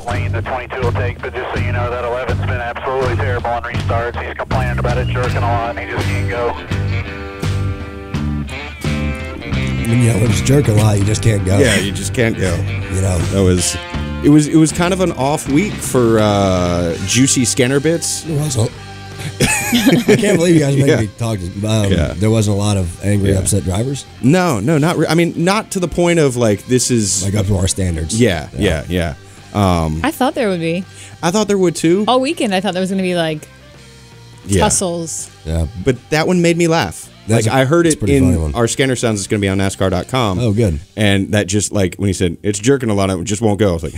lane the 22 will take, but just so you know, that 11's been absolutely terrible on restarts. He's complaining about it jerking a lot, and he just can't go. When it's jerk a lot, you just can't go. Yeah, you just can't go. You know, it was kind of an off week for juicy Scanner bits. It was. I can't believe you guys made me talk. There wasn't a lot of angry, upset drivers. No, not. I mean, not to the point of like this is like up to our standards. Yeah. I thought there would be. I thought there would too. All weekend, I thought there was going to be like tussles. Yeah, but that one made me laugh. I heard it in our Scanner Sounds. It's going to be on NASCAR.com. Oh, good. And that just like when he said it's jerking a lot, it just won't go. I was like,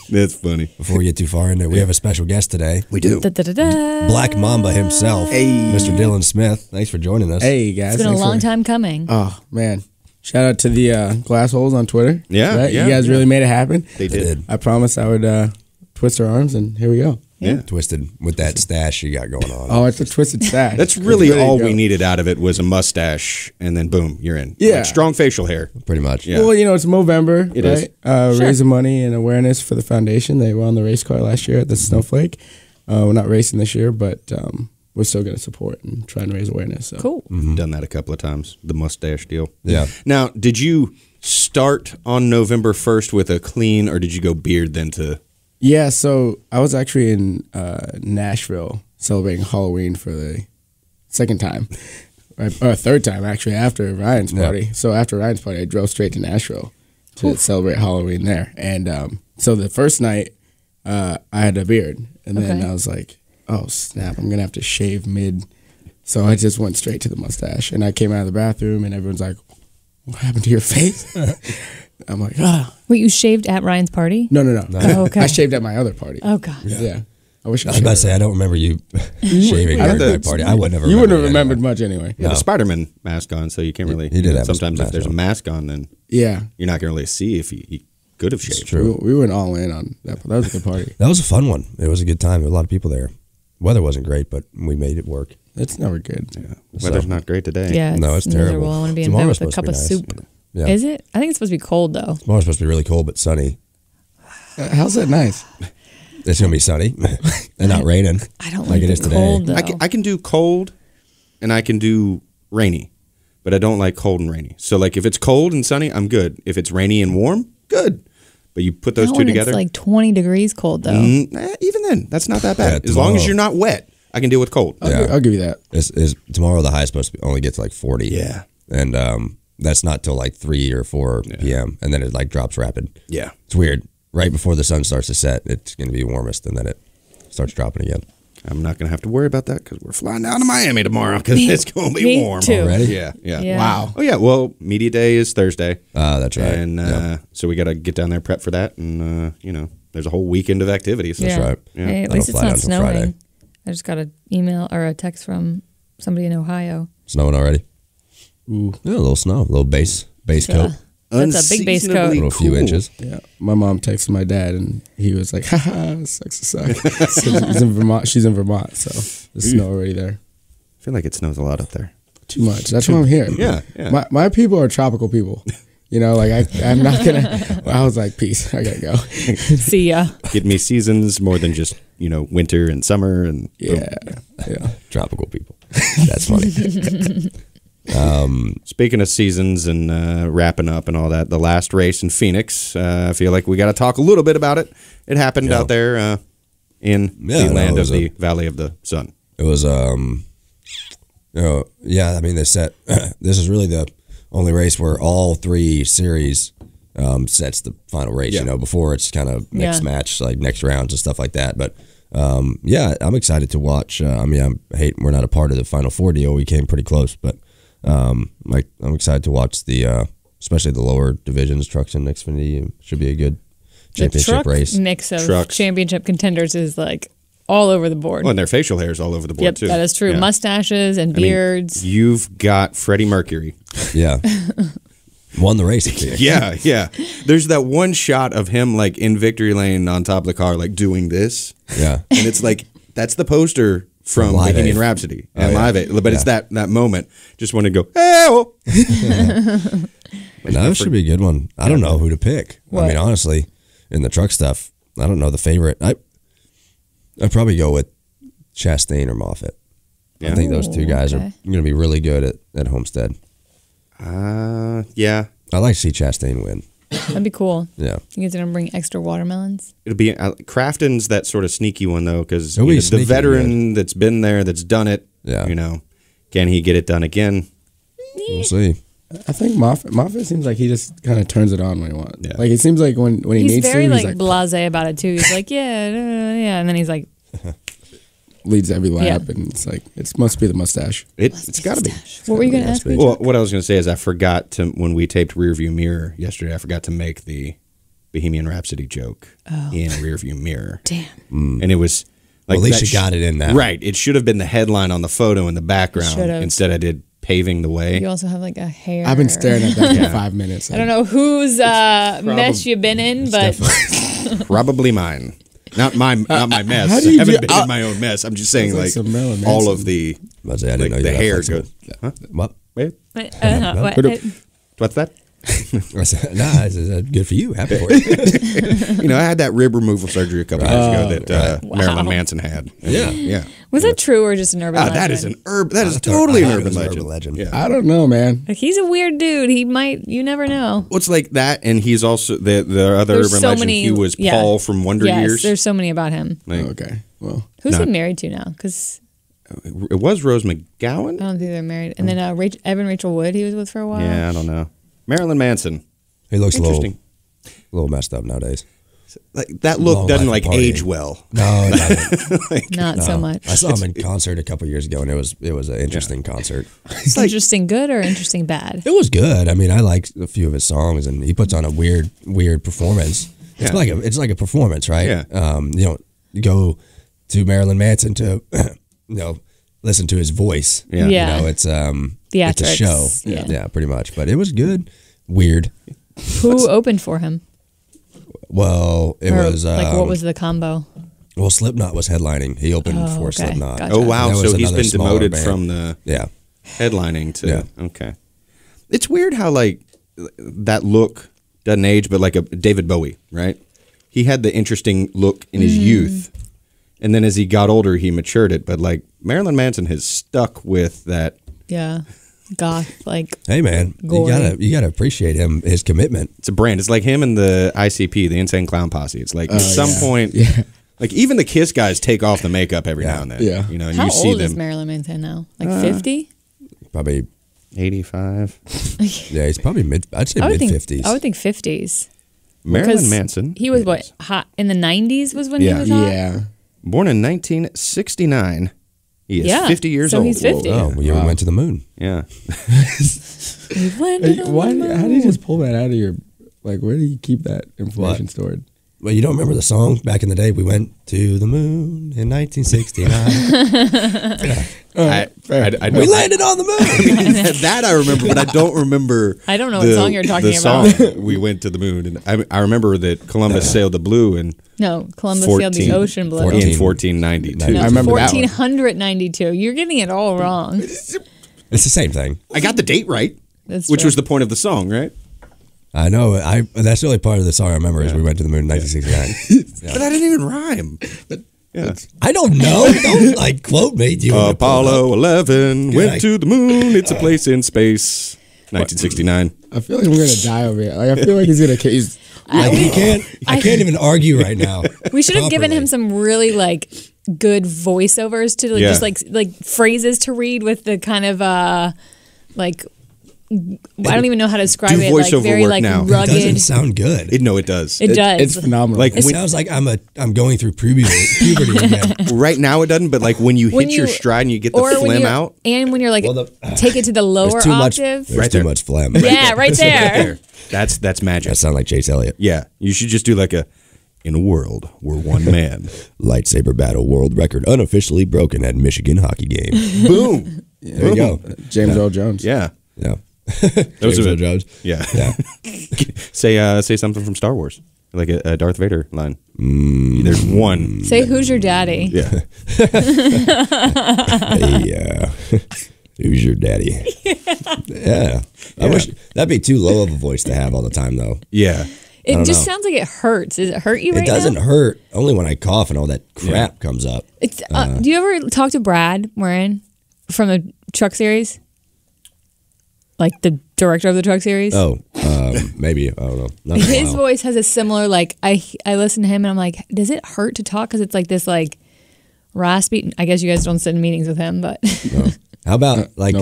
that's funny. Before we get too far into it, we have a special guest today. We do. Black Mamba himself, Mr. Dylan Smith. Thanks for joining us. Hey, guys. It's been a long time coming. Oh, man. Shout out to the Glass Holes on Twitter. Yeah. Right? You guys really made it happen. They did. I promised I would twist our arms, and here we go. Yeah. Twisted with that stash you got going on. Oh, it's a twisted stash. That's really all we needed out of it was a mustache, and then boom, you're in. Yeah. Like strong facial hair. Pretty much. Yeah. Well, it's Movember. It is. Raising money and awareness for the foundation. They were on the race car last year at the Snowflake. We're not racing this year, but we're still going to support and try and raise awareness. So. Cool. Mm-hmm. Done that a couple of times, the mustache deal. Yeah. Now, did you start on November 1st with a clean, or did you go beard then to... Yeah, so I was actually in Nashville celebrating Halloween for the second time, or third time actually, after Ryan's party. Yeah. So after Ryan's party, I drove straight to Nashville to celebrate Halloween there. And so the first night, I had a beard, and then I was like, oh snap, I'm gonna have to shave mid. So I just went straight to the mustache, and I came out of the bathroom, and everyone's like, what happened to your face? I'm like, Wait, you shaved at Ryan's party? No. Oh, okay. I shaved at my other party. Oh, God. Yeah. I wish I was about to say, I don't remember you shaving at my party. I would never. You wouldn't have remembered much anyway. Yeah, the Spider-Man mask on, so you can't really. He did have sometimes if there's a mask on, then you're not going to really see if he could have shaved. It's true. We went all in on that. That was a good party. That was a fun one. It was a good time. There were a lot of people there. Weather wasn't great, but we made it work. It's never good. Yeah. Weather's not great today. Yeah, no, it's terrible. I want to be in bed with a cup of soup. Yeah. Is it? I think it's supposed to be cold, though. Tomorrow's supposed to be really cold, but sunny. How's that nice? It's going to be sunny and not raining. I don't like it is cold, today. though. I can do cold and I can do rainy, but I don't like cold and rainy. So, like, if it's cold and sunny, I'm good. If it's rainy and warm, good. But you put those two together. It's like 20 degrees cold, though. Even then, that's not that bad. As long as you're not wet, I can deal with cold. I'll give you that. Is tomorrow the high is supposed to only get to like 40. Yeah. And that's not till like 3 or 4 p.m. And then it like drops rapid. Yeah. It's weird. Right before the sun starts to set, it's going to be warmest, and then it starts dropping again. I'm not going to have to worry about that because we're flying down to Miami tomorrow because it's going to be warm. Too. Already? Yeah. Wow. Oh, yeah. Well, media day is Thursday. That's right. And so we got to get down there, prep for that. And, there's a whole weekend of activities. That's right. Yeah. Hey, at least it's not snowing. I just got an email or a text from somebody in Ohio. Snowing already? Ooh. Yeah, a little snow, a little base coat. That's a big base coat. A few inches. Yeah. My mom texted my dad, and he was like, haha, sucks to suck. So he's in Vermont. She's in Vermont, so there's snow already there. I feel like it snows a lot up there. Too much. That's why I'm here. Yeah. My people are tropical people. I'm not going to. I was like, peace. I got to go. See ya. Get me seasons more than just, winter and summer. And yeah. Tropical people. That's funny. Speaking of seasons and wrapping up and all that, the last race in Phoenix, I feel like we got to talk a little bit about it. It happened out there in the land of the Valley of the Sun. It was, I mean, they set, this is really the only race where all 3 series sets the final race, before it's kind of mixed match, like next rounds and stuff like that. But I'm excited to watch. I'm we're not a part of the Final Four deal. We came pretty close, but I'm excited to watch especially the lower divisions, trucks and Xfinity. It should be a good championship race. Mix of championship contenders is like all over the board. Well, and their facial hair is all over the board too. That is true. Yeah. Mustaches and beards. You've got Freddie Mercury. Yeah. Won the race. Yeah. There's that one shot of him like in victory lane on top of the car, like doing this. Yeah. And it's like, that's the poster from Bohemian Rhapsody and Live Aid. But it's that moment. Just want to go, hey! That should be a good one. I don't know who to pick. What? I mean, honestly, in the truck stuff, I don't know the favorite. I'd probably go with Chastain or Moffitt. Yeah. I think those two guys are going to be really good at Homestead. Yeah. I like to see Chastain win. That'd be cool. Yeah. You guys gonna bring extra watermelons? It'll be Crafton's that sort of sneaky one though, because He'll be the sneaky veteran that's been there, that's done it. Yeah. You know, can he get it done again? We'll see. I think Moffitt seems like he just kind of turns it on when he wants. Yeah. Like it seems like when he He's needs very to, like he's blasé about it too. He's like, yeah, and then he's like, leads every lap, Yeah. and it's like it must be the mustache. It's got to be. what were you gonna ask me? Well, what I was going to say is I forgot to, when we taped Rearview Mirror yesterday, I forgot to make the Bohemian Rhapsody joke in Rearview Mirror. Damn. And it was like, Well, at least that you got it in now. Right. It should have been the headline on the photo in the background. Should've. Instead I did Paving the Way. You also have like a hair. I've been staring at that for 5 minutes. I don't know whose mess you've been in, but Probably mine. Not my mess. How I do you haven't do- been in my own mess. I'm just saying, Sounds like like, some Marilyn all Manson. of the, I didn't like, know you the were hair flexible. goes. Huh? What? Wait, what's that? I said, nah, it's good for you. Happy for you. You know, I had that rib removal surgery a couple years ago that Wow. Marilyn Manson had. And, Yeah. yeah. was that true or just an urban legend? That is that is totally an I thought it urban was an legend. urban legend. Yeah. I don't know, man. Like, he's a weird dude. He might. You never know. What's like that, and he's also the other There's urban so legend. many- He was yeah. Paul from Wonder Yes, Years. there's so many about him. Like, Okay, well, Who's Not- he married to now? Because it was Rose McGowan. I don't think they're married. And then Evan Rachel Wood, he was with for a while. Yeah, I don't know. Marilyn Manson. He looks a Interesting. little messed up nowadays. Like that look Long doesn't life like of partying. age well. No, it doesn't. Not so much. I saw him in concert a couple years ago, and it was an interesting concert. Interesting good or interesting bad? It was good. I mean, I liked a few of his songs, and he puts on a weird performance. It's Yeah. it's like a performance, right? Yeah. You don't go to Marilyn Manson to listen to his voice. Yeah. Yeah. You know, it's a Theatrics. show. Yeah. Pretty much. But it was good. Weird. Who opened for him? Well, it Or, was like, what was the combo? well, Slipknot was headlining. He opened for okay. Slipknot. Gotcha. Oh wow! And that was So he's another been smaller demoted band. from the Yeah. headlining to Yeah. okay. It's weird how like that look doesn't age, but like a David Bowie, right? He had the interesting look in his youth, and then as he got older, he matured it. But like Marilyn Manson has stuck with that. Yeah. Goth, like, Hey man, Gory. you gotta appreciate him, his commitment. It's a brand. It's like him and the ICP, the Insane Clown Posse. It's like at some yeah. point, Yeah. like even the Kiss guys take off the makeup every now and then. Yeah. You know, and how you see old is them Marilyn Manson now? Like 50? Probably 85. yeah, he's probably I'd say I would mid think 50s. I would think 50s. Marilyn Because Manson. He was what, hot in the 90s was when Yeah. he was hot? yeah. Born in 1969. He is Yeah. 50 years So old. he's 50. Oh, well, you went to the moon. Yeah. He landed on Why? the How did you moon. just pull that out of your? Like, where do you keep that information stored? Well, you don't remember the song back in the day? We went to the moon in 1969. I We landed on the moon. that I remember, but I don't remember. I don't know what song you're talking the about. Song, we went to the moon, and I remember that Columbus sailed the blue in No, Columbus sailed the ocean blue. in 1492. No, I remember that one. 1492. You're getting it all wrong. It's the same thing. I got the date right, That's which true. was the point of the song, right? I know. That's the only part of the song I remember is we went to the moon in 1969. But that didn't even rhyme. Yeah. I don't know. Don't like quote me. Do you want me to pull it up? Apollo 11 Yeah, went to the moon. It's a place in space. 1969. I feel like we're gonna die over here. Like, I feel like he's gonna. Like, I can't even argue right now. We should have given properly. him some really like good voiceovers to like, Yeah. just like phrases to read with the kind of like I don't even know how to describe Do it. Like voiceover very work like now. It doesn't rugged. sound good. No, it does. It does. It's phenomenal. Like It sounds like I'm going through puberty again. right now it doesn't, but like when you When hit your you- stride and you get the or when phlegm you're, out. and when you're like Well, take it to the lower There's too much. octave. There's Right too there. much phlegm. Yeah, right there. That's magic. That sound like Chase Elliott. Yeah, you should just do like in a world where one man. Lightsaber battle world record unofficially broken at Michigan hockey game. Boom. There you go. James Earl Jones. Yeah. Yeah. Those James are Earl Jones. Yeah. Yeah. Say something from Star Wars, like a Darth Vader line. There's one. Say who's your daddy? Yeah. Hey, who's your daddy? Yeah. I wish that'd be too low of a voice to have all the time, though. Yeah. It just sounds like it hurts. Does it hurt you right now? It doesn't hurt. Only when I cough and all that crap comes up. Do you ever talk to Brad Moran from the Truck Series? Like the director of the Truck Series? Oh, maybe. I don't know. Not in a His while. voice has a similar, like, I listen to him and I'm like, does it hurt to talk? Because it's like this, like, raspy. I guess you guys don't sit in meetings with him, but. No. How about, like,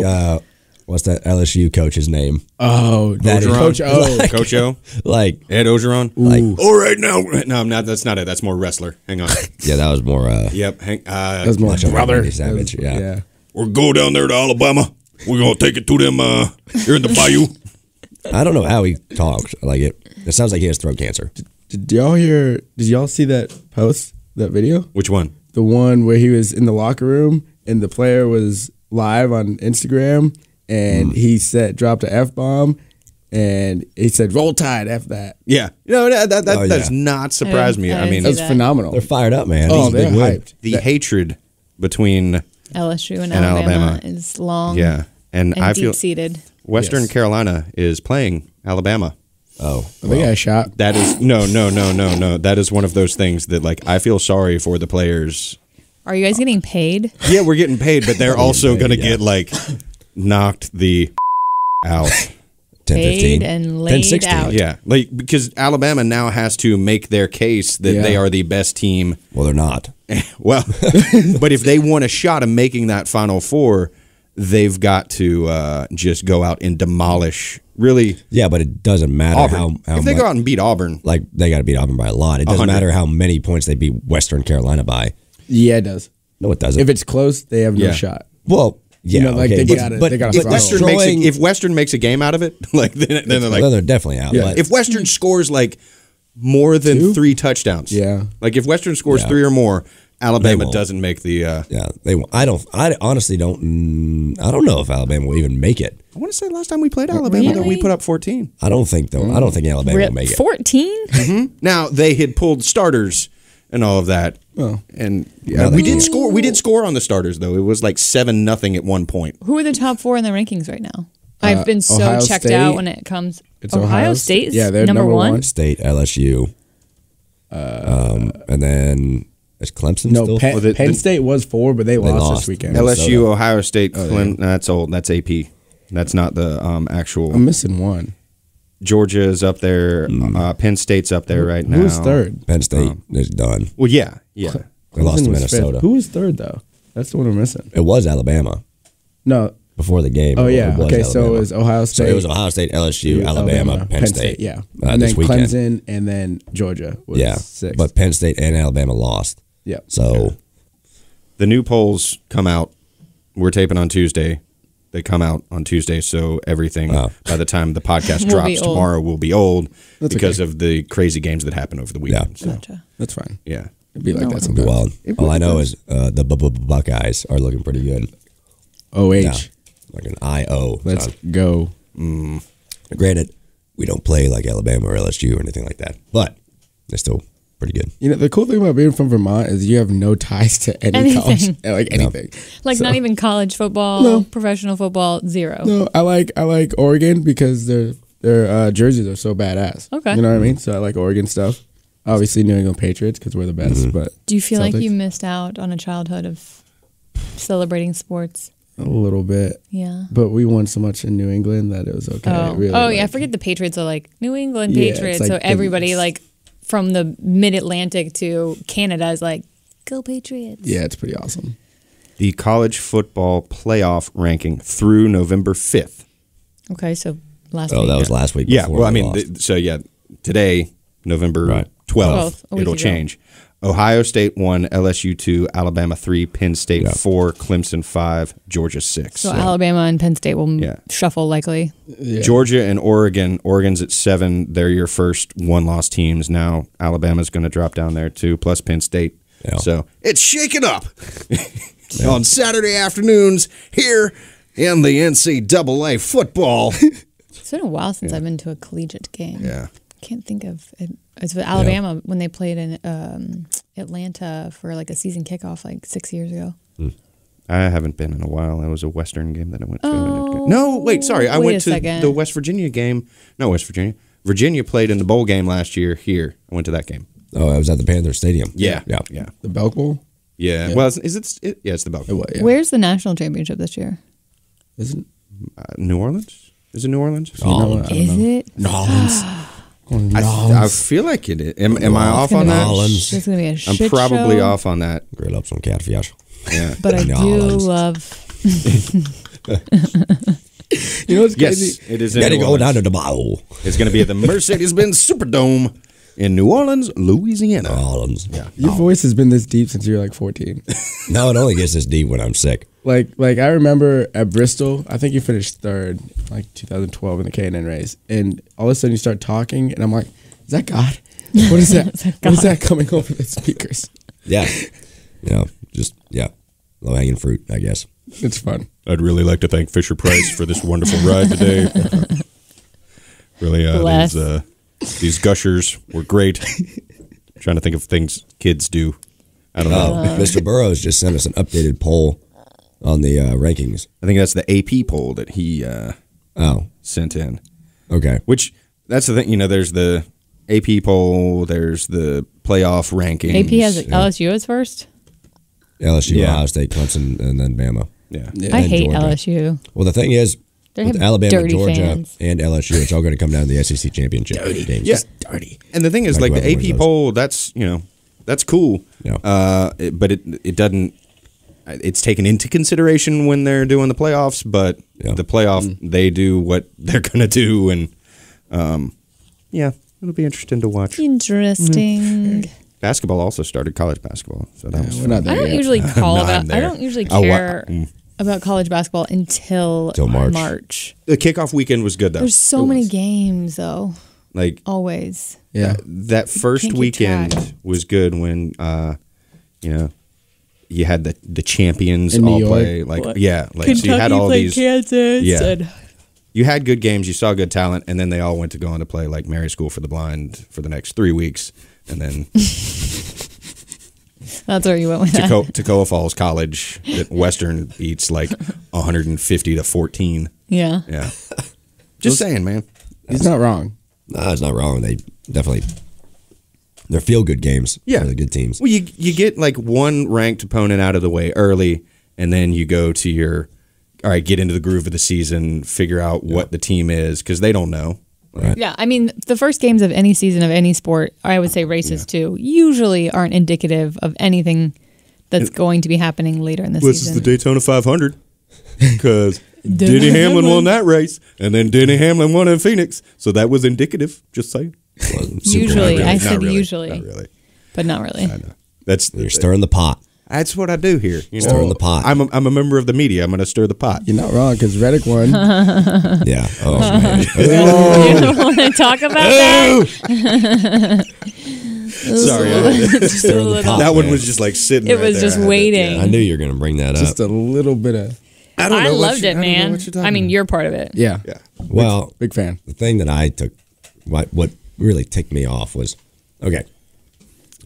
what's that LSU coach's name? Oh, That is- Coach O. Like- Coach O, Like, Ed Ogeron. Like- All right now. No, I'm not. That's not it. That's more wrestler. Hang on. yeah, that was more. Yep. That's more Macho Man brother. Randy Savage. Yeah. Yeah. We're go down there to Alabama. We're gonna take it to them. Here in the bayou. I don't know how he talks. Like it sounds like he has throat cancer. Did y'all see that post, that video? Which one? The one where he was in the locker room and the player was live on Instagram and he dropped an F-bomb and he said, "Roll Tide," F that. Yeah. No, that Oh, does yeah. not surprise me. I mean, That's that. phenomenal. They're fired up, man. Oh, This is a they're big win. hyped. the hatred between LSU and And Alabama Alabama. is long and I feel deep-seated. Western Yes. Carolina is playing Alabama. Oh, They got shot. That is no. That is one of those things that like I feel sorry for the players. Are you guys getting paid? Yeah, we're getting paid, but they're also paid, going to yeah. get like knocked the out. 10, Paid 15. and 10, laid 16. out. Yeah, like because Alabama now has to make their case that Yeah. they are the best team. Well, they're not. Well, but if they want a shot of making that Final Four, they've got to just go out and demolish. Really, Yeah, but it doesn't matter Auburn. how if they much, go out and beat Auburn, like they got to beat Auburn by a lot. It doesn't 100. matter how many points they beat Western Carolina by. Yeah, it does. No, it doesn't. If it's close, they have no Yeah. shot. well, yeah, You know, like, okay, they but- gotta- but they gotta if follow. Western makes a game out of it, like then they're like, well, they're definitely out. Yeah. But if Western scores like more than 2? 3 touchdowns, Yeah. like if Western scores Yeah. 3 or more, Alabama won't. doesn't make the. yeah, they. I honestly don't. I don't know if Alabama will even make it. I want to say last time we played Alabama, though, we Really? put up 14. I don't think though. I don't think Alabama will make it. 14? Now they had pulled starters and all of that. Oh. And Yeah, we they did did. score. We did score on the starters though. It was like 7-0 at one point. Who are the top 4 in the rankings right now? I've been so Ohio checked State. out when it comes. It's Ohio Ohio State is Yeah, they're number number one. one. State, LSU, and then is Clemson No, still? Penn, the- Penn State was 4, but they lost lost. this weekend. LSU, Ohio State, Oh, Clemson. That's old. That's AP. That's not the actual. I'm missing one. Georgia is up there. Penn State's up there right now. Who's third? Penn State is done. Well, yeah. They lost to Clemson was fifth. Minnesota. Who was third though? That's the one we're missing. It was Alabama No. before the game. Oh It yeah. was Okay, so it Alabama. was Ohio State. So it was Ohio State, LSU, Alabama, Penn State. Yeah. this And then weekend. Clemson and then Georgia was Yeah, sixth. but Penn State and Alabama lost. yeah. So The new polls come out. We're taping on Tuesday. They come out on Tuesday, so everything by the time the podcast Will be drops old. tomorrow will be old That's because okay. of the crazy games that happen over the weekend. Yeah. Gotcha. That's fine. Yeah. It'd be like No. that be sometimes. wild. It All I know really is the Buckeyes are looking pretty good. OH. Yeah. Like an IO. Let's So, go. granted, we don't play like Alabama or LSU or anything like that, but they're still pretty good. You know, the cool thing about being from Vermont is you have no ties to any Anything. college, like anything. Like So- not even college football, No. professional football, 0. No, I like Oregon because their jerseys are so badass. Okay. You know what I mean? So I like Oregon stuff. Obviously, New England Patriots because we're the best. But Do you feel like Celtics? you missed out on a childhood of celebrating sports? a little bit. Yeah. But we won so much in New England that it was okay. Oh, Really, oh yeah. I like- forget the Patriots are like New England Yeah, it's Patriots. like So the- everybody like from the mid-Atlantic to Canada is like, go Patriots. Yeah, it's pretty awesome. The college football playoff ranking through November 5th. Okay, so last Oh, week. that was last week. Yeah, before well, I we mean, lost. today, November Right. 12th, 12th, a week it'll ago. change. Ohio State 1, LSU 2, Alabama 3, Penn State Yeah. 4, Clemson 5, Georgia 6. So Alabama and Penn State will Yeah. shuffle likely. Yeah. Georgia and Oregon. Oregon's at 7. They're your first one-loss teams. Now Alabama's going to drop down there too, plus Penn State. Yeah. So it's shaking up on Saturday afternoons here in the NCAA football. It's been a while since I've been to a collegiate game. Yeah. Can't think of it. It's with Alabama when they played in Atlanta for like a season kickoff like 6 years ago. I haven't been in a while. That was a Western game that I went to. Oh, no, wait, sorry. I wait went a to second. the West Virginia game. No, West Virginia. Virginia played in the bowl game last year here. I went to that game. Oh, I was at the Panther Stadium. Yeah. The Belk Bowl? Yeah. Well, is it? Yeah, it's the Belk Bowl. Yeah. Where's the national championship this year? Isn't New Orleans? Is it New Orleans? Is it? Nolans. I feel like it is. Am I off on that? Nolans. It's going to be a shit I'm probably show, off on that. Grill up some catfish. Yeah. but I do Nolans. love. You know what's crazy? Yes, it is in Gotta New go Orleans. down to the bowl. It's going to be at the Mercedes-Benz Superdome in New Orleans, Louisiana. Nolans. Yeah. Your voice has been this deep since you were like 14. No, it only gets this deep when I'm sick. like I remember at Bristol, I think you finished third, like 2012 in the K&N race, and all of a sudden you start talking, and I'm like, is that God? What is that? What is that coming over the speakers? Yeah. Low hanging fruit, I guess. It's fun. I'd really like to thank Fisher Price for this wonderful ride today. Really, Bless. these gushers were great. Trying to think of things kids do. I don't know. Mr. Burrows just sent us an updated poll on the rankings. I think that's the AP poll that he sent in. Okay. Which, that's the thing, there's the AP poll, there's the playoff rankings. AP has LSU as first. LSU, Yeah. Ohio State, Clemson, and then Bama. Yeah. I hate Georgia. LSU. Well, the thing is, They with have Alabama, dirty Georgia, fans. and LSU, it's all going to come down to the SEC championship games. Yeah. Dirty. And the thing is, Like like the whoever AP wins those. poll, that's cool. Yeah. But it doesn't. It's taken into consideration when they're doing the playoffs. But Yeah. the playoff, they do what they're gonna do, and it'll be interesting to watch. Interesting. Basketball also started, college basketball, so that was We're fun. not there I don't yet. usually call No, I'm about. I there. don't usually Oh, what? care about college basketball until March. March. The kickoff weekend was good though. There's so many games though. Like Always. Yeah. that first Can't keep weekend track. was good when you had the champions In New all York. play. Like so you had all these. Kansas. Yeah. and- You had good games, you saw good talent, and then they all went to go on to play like Mary School for the Blind for the next 3 weeks, and then That's where you went with that. Toccoa Falls College that Western beats like 150 to 14. Yeah. Yeah, just saying, man. He's not wrong. No, it's not wrong. They definitely, they're feel good games. Yeah. For the good teams. Well, you get like one ranked opponent out of the way early, and then you go to your all right, get into the groove of the season, figure out what the team is because they don't know. Right. Yeah, I mean, the first games of any season of any sport, I would say races too, usually aren't indicative of anything that's going to be happening later in the This is season. the Daytona 500 because Denny Hamlin won that race, and then Denny Hamlin won in Phoenix, so that was indicative. Just saying. Wasn't super- Usually, Not really, I not said really, usually, not really. but not really. I know. That's You're stirring the pot. That's what I do here. You know, Stirring the pot. I'm a member of the media. I'm going to stir the pot. You're not wrong because Reddick won. Yeah. Oh, man. You don't want to talk about that? Sorry, Stir the pot. that one man. was just like sitting. It right was there. just I had to- waiting. I knew you were going to bring that Just up. a little bit of. I don't I know. what loved you- it, I don't know man. what you're talking I mean, about. you're part of it. Yeah. Yeah. Well, Big fan. the thing that I took, what really ticked me off was, okay,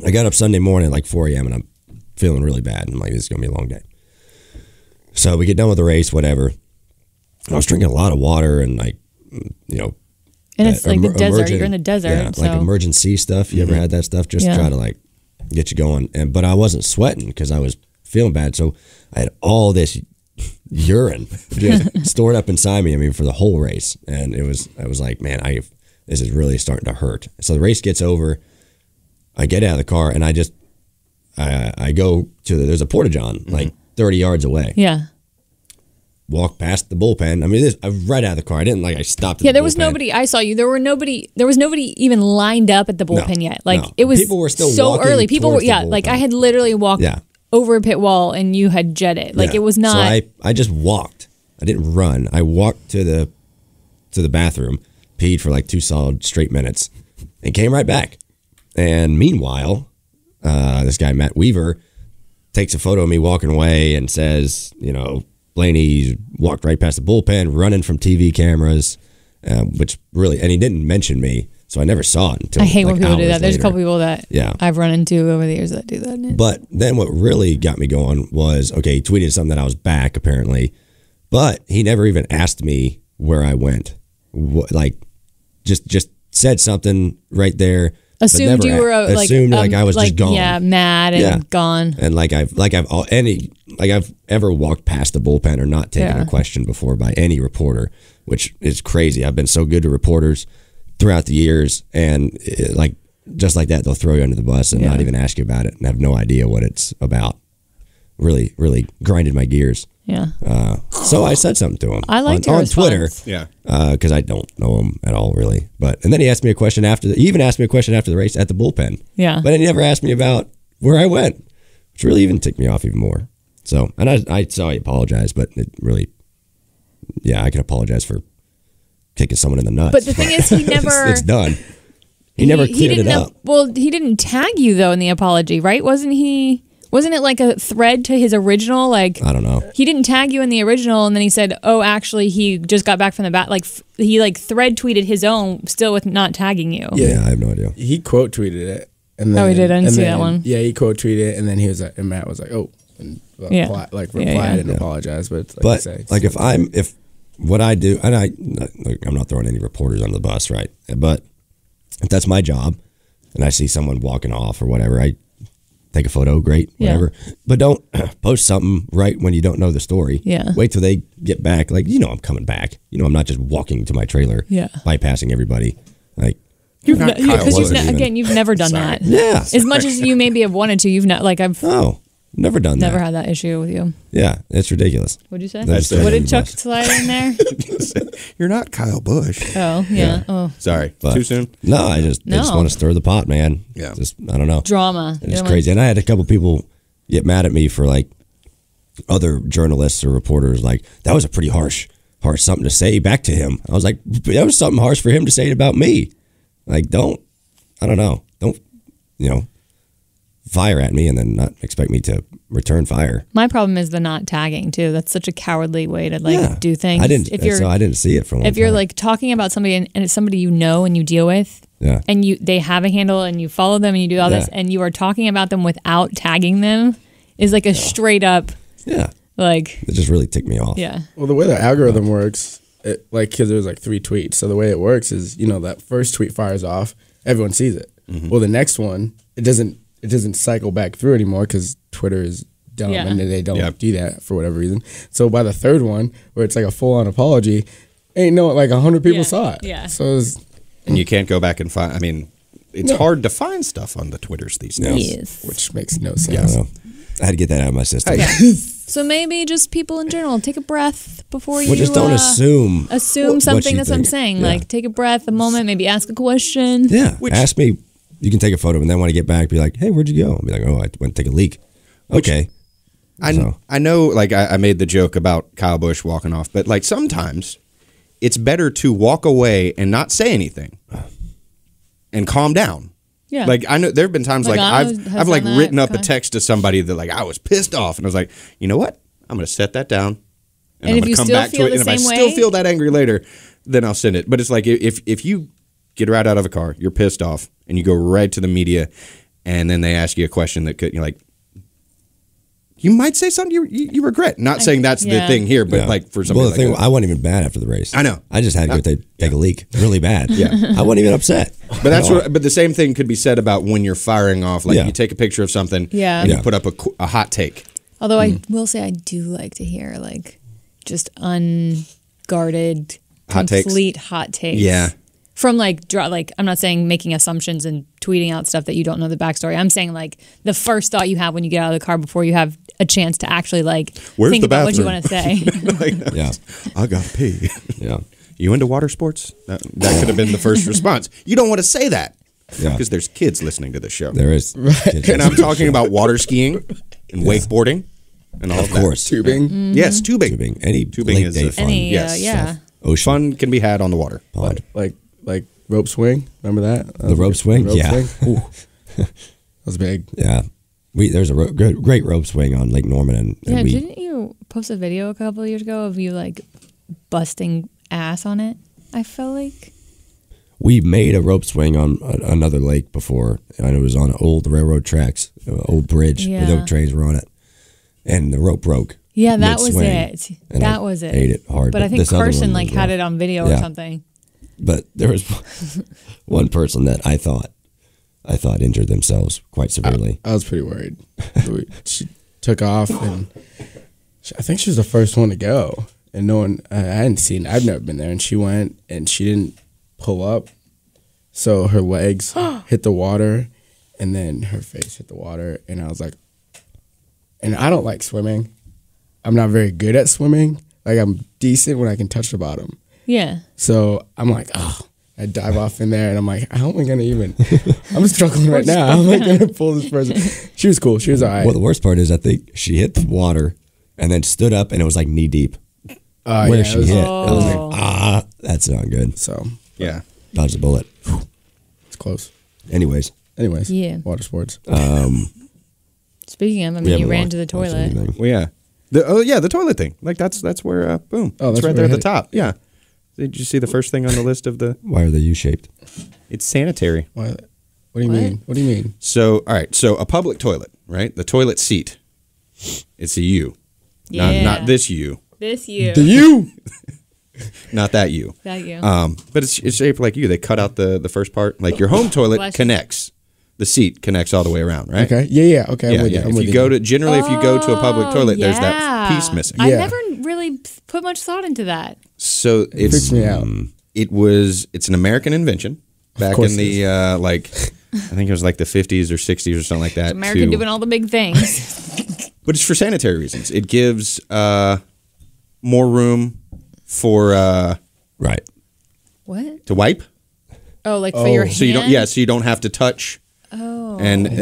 I got up Sunday morning at like 4 a.m. and I'm feeling really bad. I'm like, this is going to be a long day. So we get done with the race, whatever. I was drinking a lot of water and like, you know. And it's like the emer- desert. emergent- You're in the desert. Yeah, so. like emergency stuff. You ever had that stuff? Just Yeah. try to like get you going. But I wasn't sweating because I was feeling bad. So I had all this urine just stored up inside me. I mean, for the whole race. And I was like, man, this is really starting to hurt. So the race gets over. I get out of the car and I go to there's a porta-john like 30 yards away. Yeah. Walk past the bullpen. I mean, I'm right out of the car. I didn't like I stopped. At Yeah, the there was bullpen. nobody. I saw you. There was nobody even lined up at the bullpen yet. Like no. it was People were still so walking early. People were towards the like I bullpen. had literally walked Yeah. over a pit wall and you had jetted. Like Yeah. it was not. So I just walked. I didn't run. I walked to the bathroom, peed for like 2 solid straight minutes, and came right back. And meanwhile, this guy Matt Weaver takes a photo of me walking away and says, you know, Blaney walked right past the bullpen, running from TV cameras, which really, and he didn't mention me, so I never saw it until I hate like when people do hours that. There's a later. couple people that Yeah. I've run into over the years that do that. But then what really got me going was, okay, he tweeted something that I was back apparently, but he never even asked me where I went. Like just said something right there. Assumed you were like I was just gone. Yeah, mad and gone. And I've ever walked past the bullpen or not taken a question before by any reporter, which is crazy. I've been so good to reporters throughout the years, and just like that, they'll throw you under the bus and not even ask you about it, and have no idea what it's about. Really, really grinded my gears. Yeah. So I said something to him. I liked on response. Twitter. Yeah. Because I don't know him at all, really. And then he asked me a question he even asked me a question after the race at the bullpen. Yeah. But he never asked me about where I went, which really even ticked me off even more. So, and I saw he apologized, but it really, I can apologize for kicking someone in the nuts. But the thing is, he never. It's done. He never cleared it up. Well, he didn't tag you though in the apology, right? Wasn't it like a thread to his original? Like, I don't know. He didn't tag you in the original, and then he said, "Oh, actually, he just got back from the bat." Like, he thread tweeted his own, still with not tagging you. Yeah, I have no idea. He quote tweeted it, and then, he did. I didn't see that one. Yeah, he quote tweeted it, and then he was like, and Matt was like, "Oh," and replied and apologized. But if what I do, and I'm not throwing any reporters on the bus, right? But if that's my job, and I see someone walking off or whatever, I take a photo, great, whatever. Yeah. But don't post something right when you don't know the story. Yeah. Wait till they get back. Like, I'm coming back. I'm not just walking to my trailer, bypassing everybody. Like, you've never done that. Yeah. As much as you maybe have wanted to, you've not, never done that. Never had that issue with you. Yeah, it's ridiculous. What'd you say? What did Chuck slide in there? You're not Kyle Busch. Oh, yeah. Oh. Sorry. Too soon? No, I just want to stir the pot, man. Yeah. I don't know. Drama. It's crazy. And I had a couple people get mad at me for other journalists or reporters, that was a pretty harsh something to say back to him. I was like, that was something harsh for him to say about me. Don't fire at me and then not expect me to return fire. My problem is the not tagging too. That's such a cowardly way to do things. I didn't see it from. If you're talking about somebody and it's somebody you know and you deal with, and they have a handle and you follow them and you do all this and you are talking about them without tagging them, is a straight up. Yeah. It just really ticked me off. Yeah. Well, the way the algorithm works, because there was 3 tweets. So the way it works is, that first tweet fires off, everyone sees it. Mm-hmm. Well, the next one, it doesn't cycle back through anymore because Twitter is dumb and they don't do that for whatever reason. So by the third one, where it's a full-on apology, 100 people saw it. Yeah. So and you can't go back and find. I mean, it's hard to find stuff on the Twitters these days. Yes. Which makes no sense. I had to get that out of my system. So maybe just people in general, take a breath before you. Well, just don't assume something. That's what I'm saying. Yeah. Take a breath, a moment, maybe ask a question. Yeah. Ask me. You can take a photo and then when I get back, be like, hey, where'd you go? I'll be like, oh, I went to take a leak. Okay. I know, I made the joke about Kyle Busch walking off, but sometimes it's better to walk away and not say anything and calm down. Yeah. I know there have been times I've written up a text to somebody that I was pissed off and I was like, you know what? I'm going to set that down and I'm going to come back to it. And if I still feel that angry later, then I'll send it. But it's if you get right out of a car, you're pissed off, and you go right to the media, and then they ask you a question that could, you might say something you regret. Not saying that's the thing here, but for something. Well, the thing, I wasn't even bad after the race. I know. I just had to go take a leak really bad. Yeah. I wasn't even upset. But but the same thing could be said about when you're firing off. You take a picture of something, and you put up a hot take. Although I will say I do like to hear just unguarded, complete hot takes. Yeah. From I'm not saying making assumptions and tweeting out stuff that you don't know the backstory. I'm saying the first thought you have when you get out of the car before you have a chance to actually think about what you want to say. I got to pee. Yeah. You into water sports? That could have been the first response. You don't want to say that because there's kids listening to the show. There is. And I'm talking about water skiing and wakeboarding and all of that. Of course. Tubing. Mm-hmm. Yes, tubing. Tubing is fun. Yes. Ocean. Fun can be had on the water. Pond. Like rope swing, remember that? The rope swing? Yeah. Swing? That was big. Yeah. There's a great rope swing on Lake Norman. And didn't you post a video a couple of years ago of you busting ass on it? I felt like. We made a rope swing on another lake before, and it was on old railroad tracks, old bridge. Yeah. The trains were on it, and the rope broke. Yeah, that was it. That was it. Ate it hard. But I think Carson had it on video or something. But there was one person that I thought injured themselves quite severely. I was pretty worried. She took off, and I think she was the first one to go. And no one, I hadn't seen, I've never been there. And she went, and she didn't pull up. So her legs hit the water, and then her face hit the water. And I was like, and I don't like swimming. I'm not very good at swimming. Like, I'm decent when I can touch the bottom. Yeah. So I'm like, I dive off in there, and I'm like, how am I going to even, I'm struggling right now. How am I going to pull this person? She was cool. She was all right. Well, the worst part is I think she hit the water and then stood up, and it was like knee deep. Where she hit. I was like, that's not good. So, yeah. Dodged a bullet. It's close. Anyways. Yeah. Water sports. Speaking of, you ran to the toilet. Well, yeah. The toilet thing. Like, that's where, boom. Oh, it's right there at the top. Yeah. Did you see the first thing on the list of the... Why are they U-shaped? It's sanitary. What do you mean? What do you mean? So, all right. So, a public toilet, right? The toilet seat. It's a U. Yeah. Not this U. This U. The U? Not that U. That U. But it's shaped like you. They cut out the first part. Like, your home toilet connects. The seat connects all the way around, right? Okay. Yeah. Okay. Yeah, yeah. If you go to a public toilet, there's that piece missing. I never really put much thought into that. So freaks me out. It's an American invention back in the I think it was like the 50s or 60s or something like that. American doing all the big things. But it's for sanitary reasons. It gives more room for right. What? To wipe. Oh, like for your hand? So you don't have to touch. Oh. And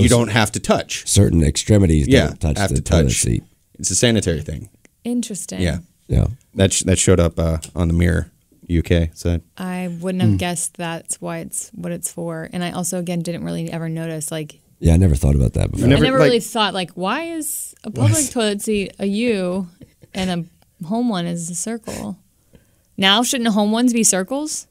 you don't have to touch. Certain extremities don't touch the toilet seat. It's a sanitary thing. Interesting. Yeah. Yeah. That showed up on the Mirror UK side. I wouldn't have guessed that's what it's for. And I also, again, didn't really ever notice, like... Yeah, I never thought about that before. I never really thought, like, why is a public toilet seat a U and a home one is a circle? Now, shouldn't home ones be circles?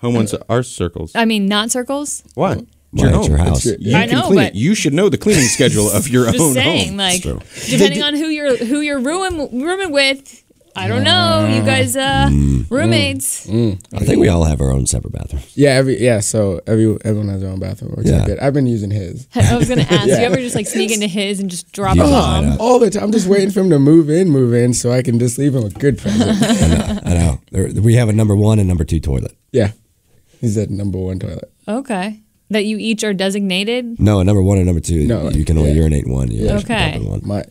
Home ones are circles. I mean, not circles? Why? It's your house. I know, but you should know the cleaning schedule of your own saying, home. Like, depending on who you're rooming with, I don't know. You guys, roommates. I think we all have our own separate bathrooms. Yeah, so everyone has their own bathroom. Which is good. I've been using his. I was going to ask, you ever just like sneak into his and just drop a bomb? All the time. I'm just waiting for him to move in, so I can just leave him a good present. I know. We have a number 1 and number 2 toilet. Yeah. He's at number 1 toilet. Okay. That you each are designated? No, number 1 and number 2. No, you can only urinate one. Okay. Mine.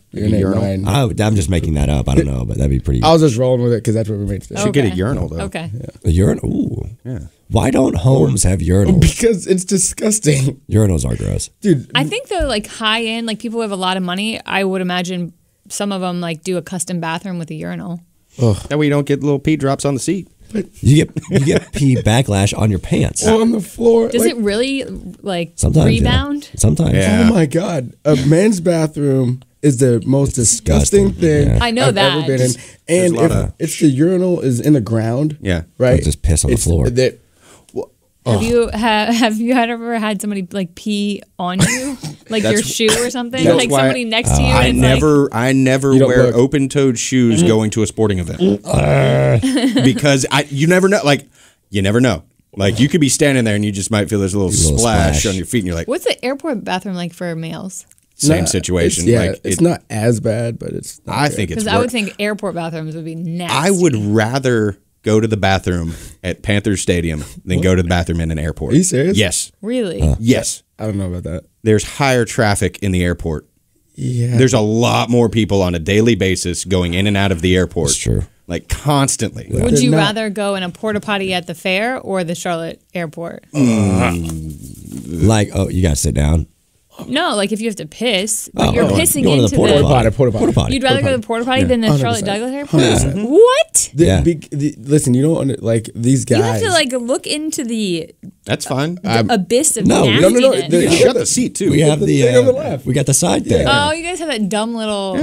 I'm just making that up. I don't know, but that'd be pretty. I was just rolling with it because that's what roommates do. Should get a urinal though. Okay. Yeah. A urinal? Ooh. Yeah. Why don't homes have urinals? Because it's disgusting. Urinals are gross. Dude. I think though, like high end, like people who have a lot of money, I would imagine some of them like do a custom bathroom with a urinal. That way you don't get little pee drops on the seat. You get pee backlash on your pants. On the floor. Does it really like sometimes, rebound? Yeah. Sometimes. Yeah. Oh my God. A man's bathroom is the most disgusting thing I know I've that. ever been in. And if it's the urinal is in the ground, right? Just piss on the floor. Have you ever had somebody like pee on you, like your shoe or something, like somebody next to you? I never wear open-toed shoes going to a sporting event because you never know. Like you never know. Like you could be standing there and you just might feel there's a little splash on your feet, and you're like, "What's the airport bathroom like for males?" Same situation. It's not as bad, but it's. I think it's. Because I would think airport bathrooms would be nasty. I would rather go to the bathroom at Panthers Stadium than go to the bathroom in an airport. Are you serious? Yes. Really? Yes. I don't know about that. There's higher traffic in the airport. Yeah. There's a lot more people on a daily basis going in and out of the airport. That's true. Like constantly. Yeah. Would you rather go in a porta potty at the fair or the Charlotte airport? Like, you got to sit down. No, like if you have to piss, but you're pissing into the porta potty. You'd rather go to the porta potty than the Charlotte Douglas airport? 100%. What? Listen, you don't like these guys. You have to like look into the That's fine. abyss of No. nastiness. You shut the seat too. We have thing on the left. we got the side thing. Oh, you guys have that dumb little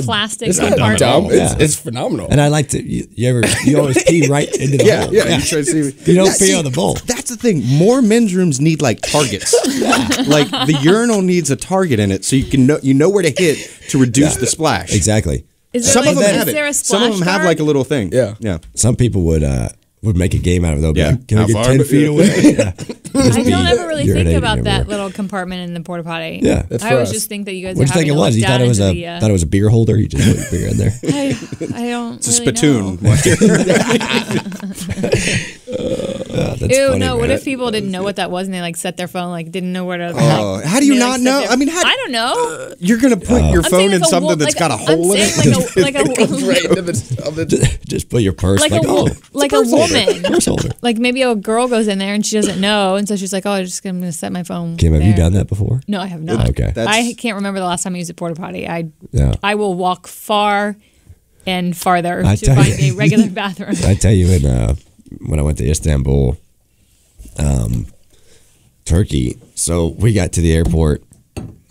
plastic It's not compartment. dumb. Yeah. It's phenomenal. And I like to. You always pee right into the hole. Yeah. You try to see. You don't pee on the bowl. That's the thing. More men's rooms need like targets. Like the urinal needs a target in it, so you know where to hit to reduce the splash. Exactly. Is there Some like, of them is have there it. a Some of them have splash like a little thing. Yeah. Some people would would make a game out of it though. Yeah. Like, can I get How 10 far? feet away? Yeah. I don't ever really think urinating about that everywhere. little compartment in the porta potty. Yeah. That's I for always us. just think that you guys. What do you think it was? You thought it was a beer holder? You just put your beer in there. I don't. It's a really spittoon. know. That's Ew, funny, no. What man. if people didn't know what that was and they like set their phone, like didn't know where to? How do you they, not like, know? set their- I mean, I don't know. you're gonna put your I'm phone saying in like a something wo- that's like, got a hole in I'm it. saying like a Right into the Just put your purse like like, a oh, like a woman. purse holder. Like maybe a girl goes in there and she doesn't know, and so she's like, "Oh, I'm just gonna set my phone." Kim, have you there. done that before? No, I have not. Okay. I can't remember the last time I used a porta potty. Yeah. I will walk far and farther I to tell find you- a regular bathroom. I tell you, when I went to Istanbul, Turkey, so we got to the airport.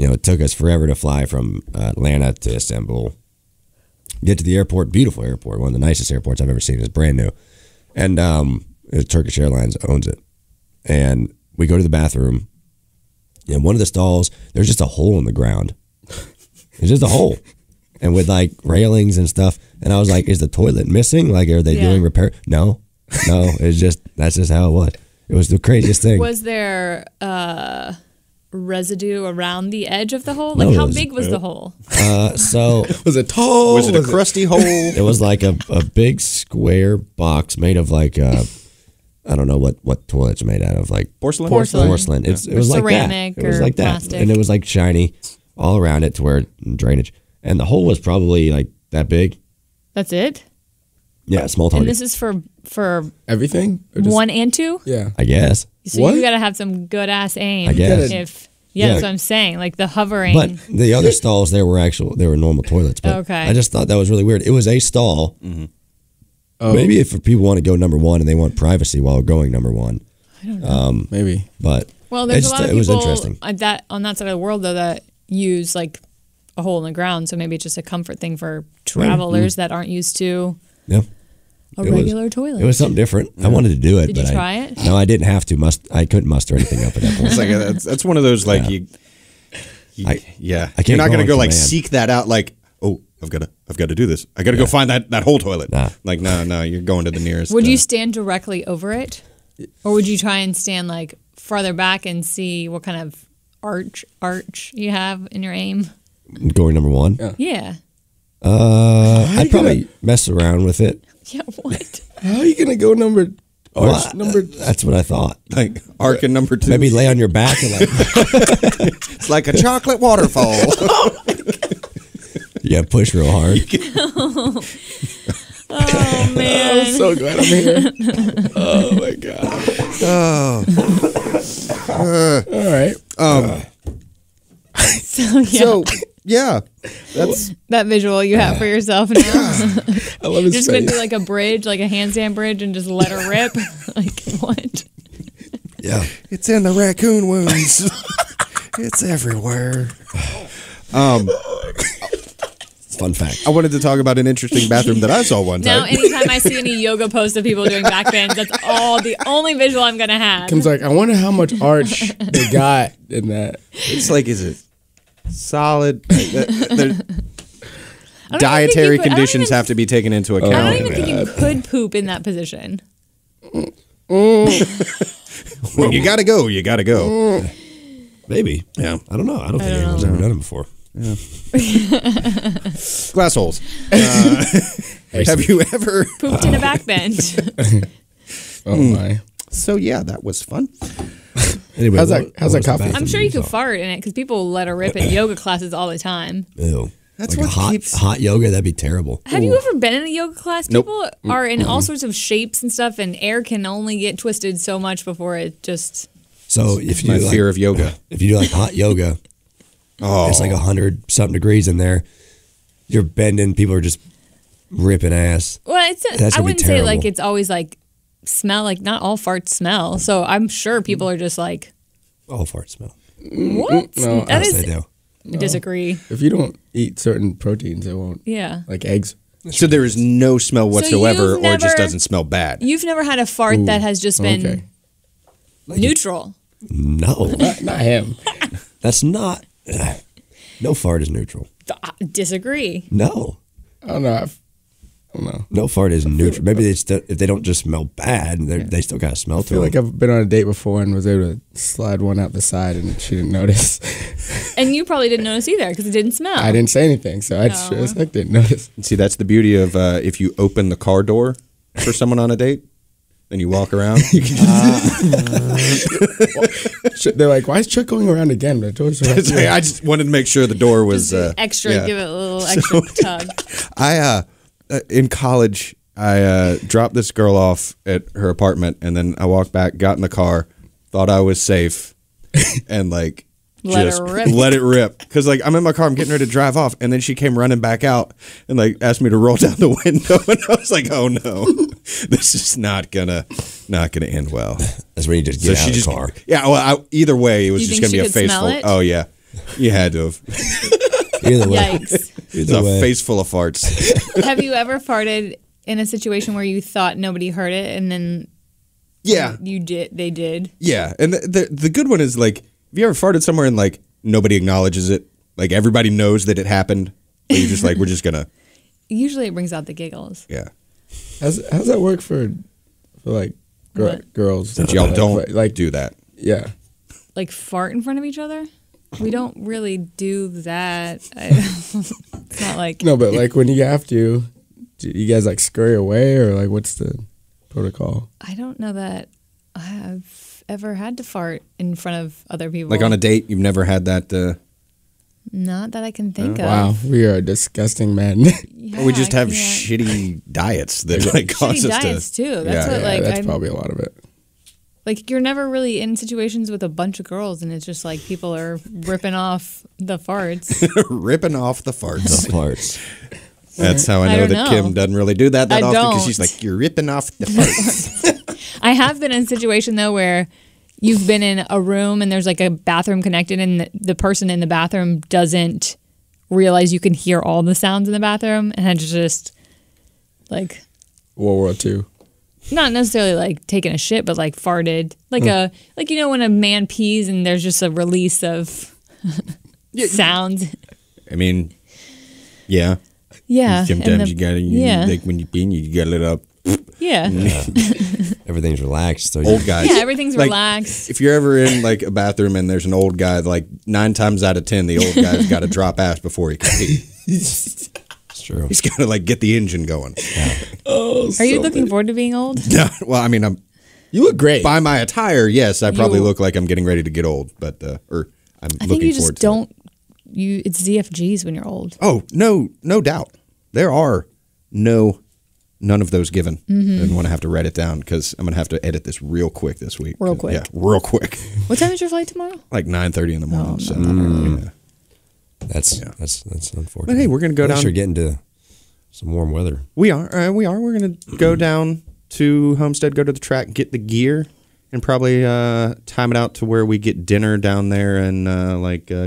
It took us forever to fly from Atlanta to Istanbul. Get to the airport, beautiful airport, one of the nicest airports I've ever seen. It's brand new, and Turkish Airlines owns it. And we go to the bathroom. And one of the stalls, there's just a hole in the ground. It's just a hole, and with like railings and stuff. And I was like, "Is the toilet missing? Like, are they doing repair?" No. It's just that's just how it was. It was the craziest thing. Was there residue around the edge of the hole? No, Like, how it was- big was the hole? So was it tall? Was it a crusty hole? it was like a big square box made of like I don't know what toilet's made out of, like Porcelain? porcelain. It was like that. ceramic It was or like that, plastic. and it was like shiny all around it to where drainage. And the hole was probably like that big. That's it. Yeah, small target. And this is for Everything? Or just- 1 and 2. Yeah. I guess. So What? you got to have some good ass aim. I guess. Yeah. That's what I'm saying. Like the hovering. But the other stalls they were normal toilets. But Okay. I just thought that was really weird. It was a stall. Oh, Maybe if people want to go number one and they want privacy while going number one. I don't know. maybe. But Well, there's a lot of it was people interesting. on that side of the world though that use like a hole in the ground. So maybe it's just a comfort thing for travelers that aren't used to Yeah. a It was- regular toilet. It was something different. I wanted to do it. Did but you try it? No, I didn't have to. I couldn't muster anything up at that point. It's like that's one of those like Yeah. I can't You're not go gonna on go like command. seek that out. Like, oh, I've got to do this. I got to go find that whole toilet. Nah. Like, no, you're going to the nearest. Would you stand directly over it, or would you try and stand like farther back and see what kind of arch you have in your aim? Going number one. Yeah. I'd probably mess around with it. Yeah. What? How are you going to go number? Well, number. that's what I thought. like arc in number 2? Maybe lay on your back and like It's like a chocolate waterfall. yeah, push real hard. Oh man. I'm so glad I'm here. Oh my god. All right. So yeah. So yeah, that's That visual you have for yourself now. I love You're his just gonna face. do like a bridge, like a handstand bridge, and just let her rip. Like what? Yeah. it's in the raccoon wounds. It's everywhere. Fun fact. I wanted to talk about an interesting bathroom that I saw one Now, time. anytime I see any yoga posts of people doing back bends, that's the only visual I'm gonna have. Kim's like, I wonder how much arch they got in that. It's like, is it solid? even Dietary think you could- conditions have to be taken into account. I don't even think you could poop in that position. When you gotta go, you gotta go. Maybe. Yeah. I don't know. I don't think anyone's ever done it before. Glass holes. Have you ever? Pooped in a back bend. Oh my. So yeah, that was fun. Anyway, How's that- what how's was that the coffee? bathroom I'm sure you saw? could fart in it because people let her rip in yoga classes all the time. Ew. That's like what a keeps- hot yoga. That'd be terrible. Have you ever been in a yoga class? Nope. People are in all sorts of shapes and stuff, and air can only get twisted so much before it just. So if you My do like, fear of yoga. if you do like hot yoga, Oh, it's like 100-something degrees in there. You're bending. People are just ripping ass. Well, it's. That's I gonna be wouldn't say like terrible. it's always like smell. Like not all farts smell. So I'm sure people are just like, All fart smell. what? No, That Yes, is. they do. I disagree. If you don't eat certain proteins, it won't. Yeah. Like eggs. so there is no smell whatsoever, you've or it just never- doesn't smell bad. You've never had a fart that has just been Okay. neutral. No, Not him. that's not. No fart is neutral. Disagree. No. I don't know. I don't know. No fart is neutral. Maybe if they don't just smell bad, they still got to smell to I feel them. like I've been on a date before and was able to slide one out the side and she didn't notice. And you probably didn't notice either because it didn't smell. I didn't say anything, so I sure as heck didn't notice. See, that's the beauty of if you open the car door for someone on a date, then you walk around. You can They're like, why is Chuck going around again? The door's right like, I just wanted to make sure the door was extra. yeah. Give it a little extra tug. I in college, I dropped this girl off at her apartment, and then I walked back, got in the car, thought I was safe, and like just let it rip. Because like I'm in my car, I'm getting ready to drive off, and then she came running back out and like asked me to roll down the window, and I was like, oh no, this is not gonna end well. That's when you just get out of the car. Yeah, well, either way, it was You just think gonna be she a could face smell full. it? Oh yeah, you had to have. Either way. Yikes. It's a face full of farts. Have you ever farted in a situation where you thought nobody heard it and then they did? Yeah, and the good one is like, have you ever farted somewhere and like nobody acknowledges it? Like everybody knows that it happened, but you're just like, we're just gonna. Usually it brings out the giggles. Yeah. How's that work for like girls? Since y'all don't like do that. Yeah. Like fart in front of each other? We don't really do that. It's not like No, but like when you have to, do you guys like scurry away or like what's the protocol? I don't know that I've ever had to fart in front of other people. Like on a date, you've never had that. Not that I can think of. Wow, we are disgusting men. Yeah, we just I have can't. shitty diets that like cause Shitty us diets to. too. That's Yeah. what like that's I'm, probably a lot of it. like you're never really in situations with a bunch of girls and it's just like people are ripping off the farts. Ripping off the farts. The farts. That's how I know don't that know. Kim doesn't really do that I often because don't. she's like, you're ripping off the farts. I have been in a situation though where you've been in a room and there's like a bathroom connected and the person in the bathroom doesn't realize you can hear all the sounds in the bathroom and it's just like World War II. not necessarily like taking a shit, but like farted, like like you know when a man pees and there's just a release of sound. I mean, yeah. Yeah. Sometimes you gotta, like when you pee, you gotta let up. Yeah. Everything's relaxed. So Old guys. Yeah, everything's Like, relaxed. If you're ever in like a bathroom and there's an old guy, like 9 times out of 10, the old guy's got to drop ass before he can pee. it's true. He's got to like get the engine going. Are you looking forward to being old? No, well, I mean, You look great. by my attire, yes, I probably You- look like I'm getting ready to get old, but or I'm I think looking you forward just to it. don't. It's ZFGs when you're old. Oh, no doubt. There are none of those given. I didn't want to have to write it down because I'm going to have to edit this real quick this week. Real quick. Yeah, real quick. What time is your flight tomorrow? Like 9:30 in the morning. Oh, so, yeah. That's unfortunate. But hey, we're gonna go At least down- You're getting to some warm weather. We are. We're going to go down to Homestead, go to the track, get the gear, and probably time it out to where we get dinner down there in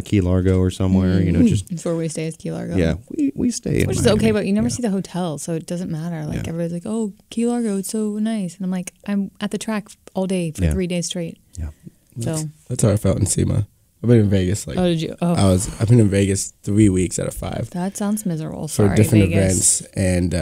Key Largo or somewhere. You know, just That's where we stay is Key Largo. yeah, we stay. Which in is okay, Miami. but you never see the hotel, so it doesn't matter. Like everybody's like, "Oh, Key Largo, it's so nice," and I'm like, "I'm at the track all day for 3 days straight." Yeah. So, That's how I felt in SEMA. I've been in Vegas like oh, did you? Oh, I've been in Vegas 3 weeks out of 5 that sounds miserable. for Sorry, different Vegas. events, and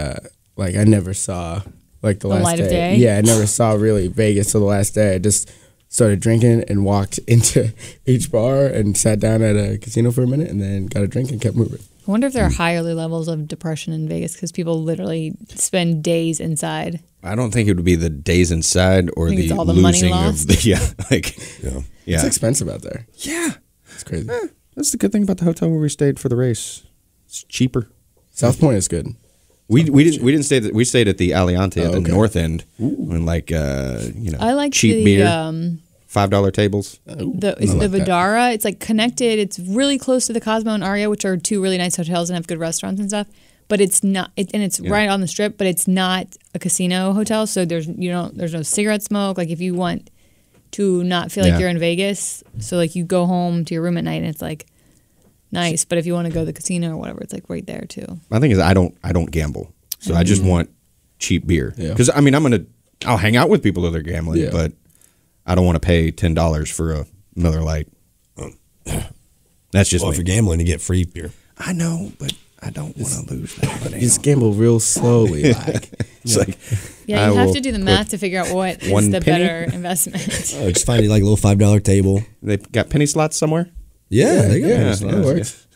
like I never saw like the last light day. of day? Yeah, I never saw really Vegas till the last day. I just started drinking and walked into each bar and sat down at a casino for a minute, and then got a drink and kept moving. I wonder if there are higher levels of depression in Vegas because people literally spend days inside. I don't think it would be the days inside or Think the it's all the money losing of lost? the yeah. It's expensive out there. Yeah. It's crazy. That's the good thing about the hotel where we stayed for the race. It's cheaper. South Point is good. We didn't stay. We stayed at the Aliante at the okay. north end, and I like cheap the beer, $5 tables. It's the Vidara. It's like connected. It's really close to the Cosmo and Aria, which are 2 really nice hotels and have good restaurants and stuff. But it's not, and it's right on the strip. But it's not a casino hotel, so there's no cigarette smoke. Like if you want to not feel like you're in Vegas, so like you go home to your room at night and it's like nice. But if you want to go to the casino or whatever, it's like right there too. My thing is, I don't gamble, so I just want cheap beer. Yeah. Because I mean, I'll hang out with people that are gambling, Yeah. but I don't want to pay $10 for a Miller Lite. That's just Well, me. if you're gambling, you get free beer. I know, but I don't want to lose that money. You just gamble real slowly. Like, It's like, Yeah, I you have will to do the put math to figure out what is one the penny. better investment. Just find like a little $5 table. They got penny slots somewhere? Yeah, they got yeah, penny slots. that works.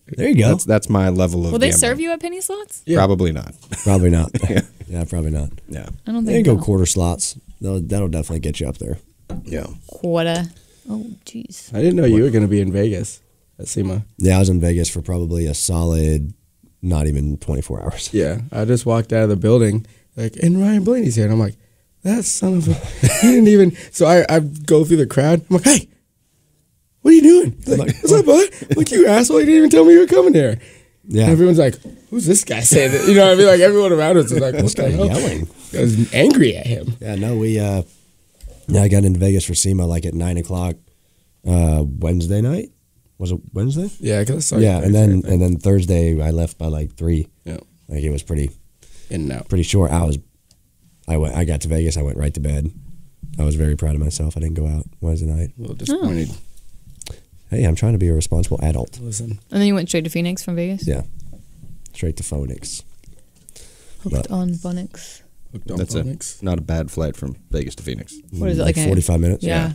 There you go. That's my level of Will they gambling. serve you at penny slots? Yeah. Probably not. Probably not. Yeah, probably not. Yeah. I don't They think can go so. quarter slots. That'll definitely get you up there. Yeah. Quarter. Oh, jeez. I didn't know you were going to be in Vegas at SEMA. Yeah, I was in Vegas for probably a solid, not even 24 hours. Yeah, I just walked out of the building, like, and Ryan Blaney's here. And I'm like, that son of a, he didn't even, so I go through the crowd. I'm like, hey, what are you doing? He's like, what's up, bud? I'm like, you asshole, you didn't even tell me you were coming here. Yeah. And everyone's like, who's this guy saying that? You know what I mean? Like, everyone around us is like, This what the guy's hell? yelling. I was angry at him. Yeah, no, I got into Vegas for SEMA like at 9 o'clock Wednesday night. Was it Wednesday? Yeah, because I saw Yeah, you and Thursday. then Thursday I left by like 3. Yeah, Like it was pretty in and out. pretty short. I got to Vegas, I went right to bed. I was very proud of myself. I didn't go out Wednesday night. A little disappointed. Hey, I'm trying to be a responsible adult. Listen, And then you went straight to Phoenix from Vegas? Yeah. Straight to Phoenix. Hooked on phonics. hooked on That's phonics. not a bad flight from Vegas to Phoenix. What is it, Like like 45 minutes? Yeah.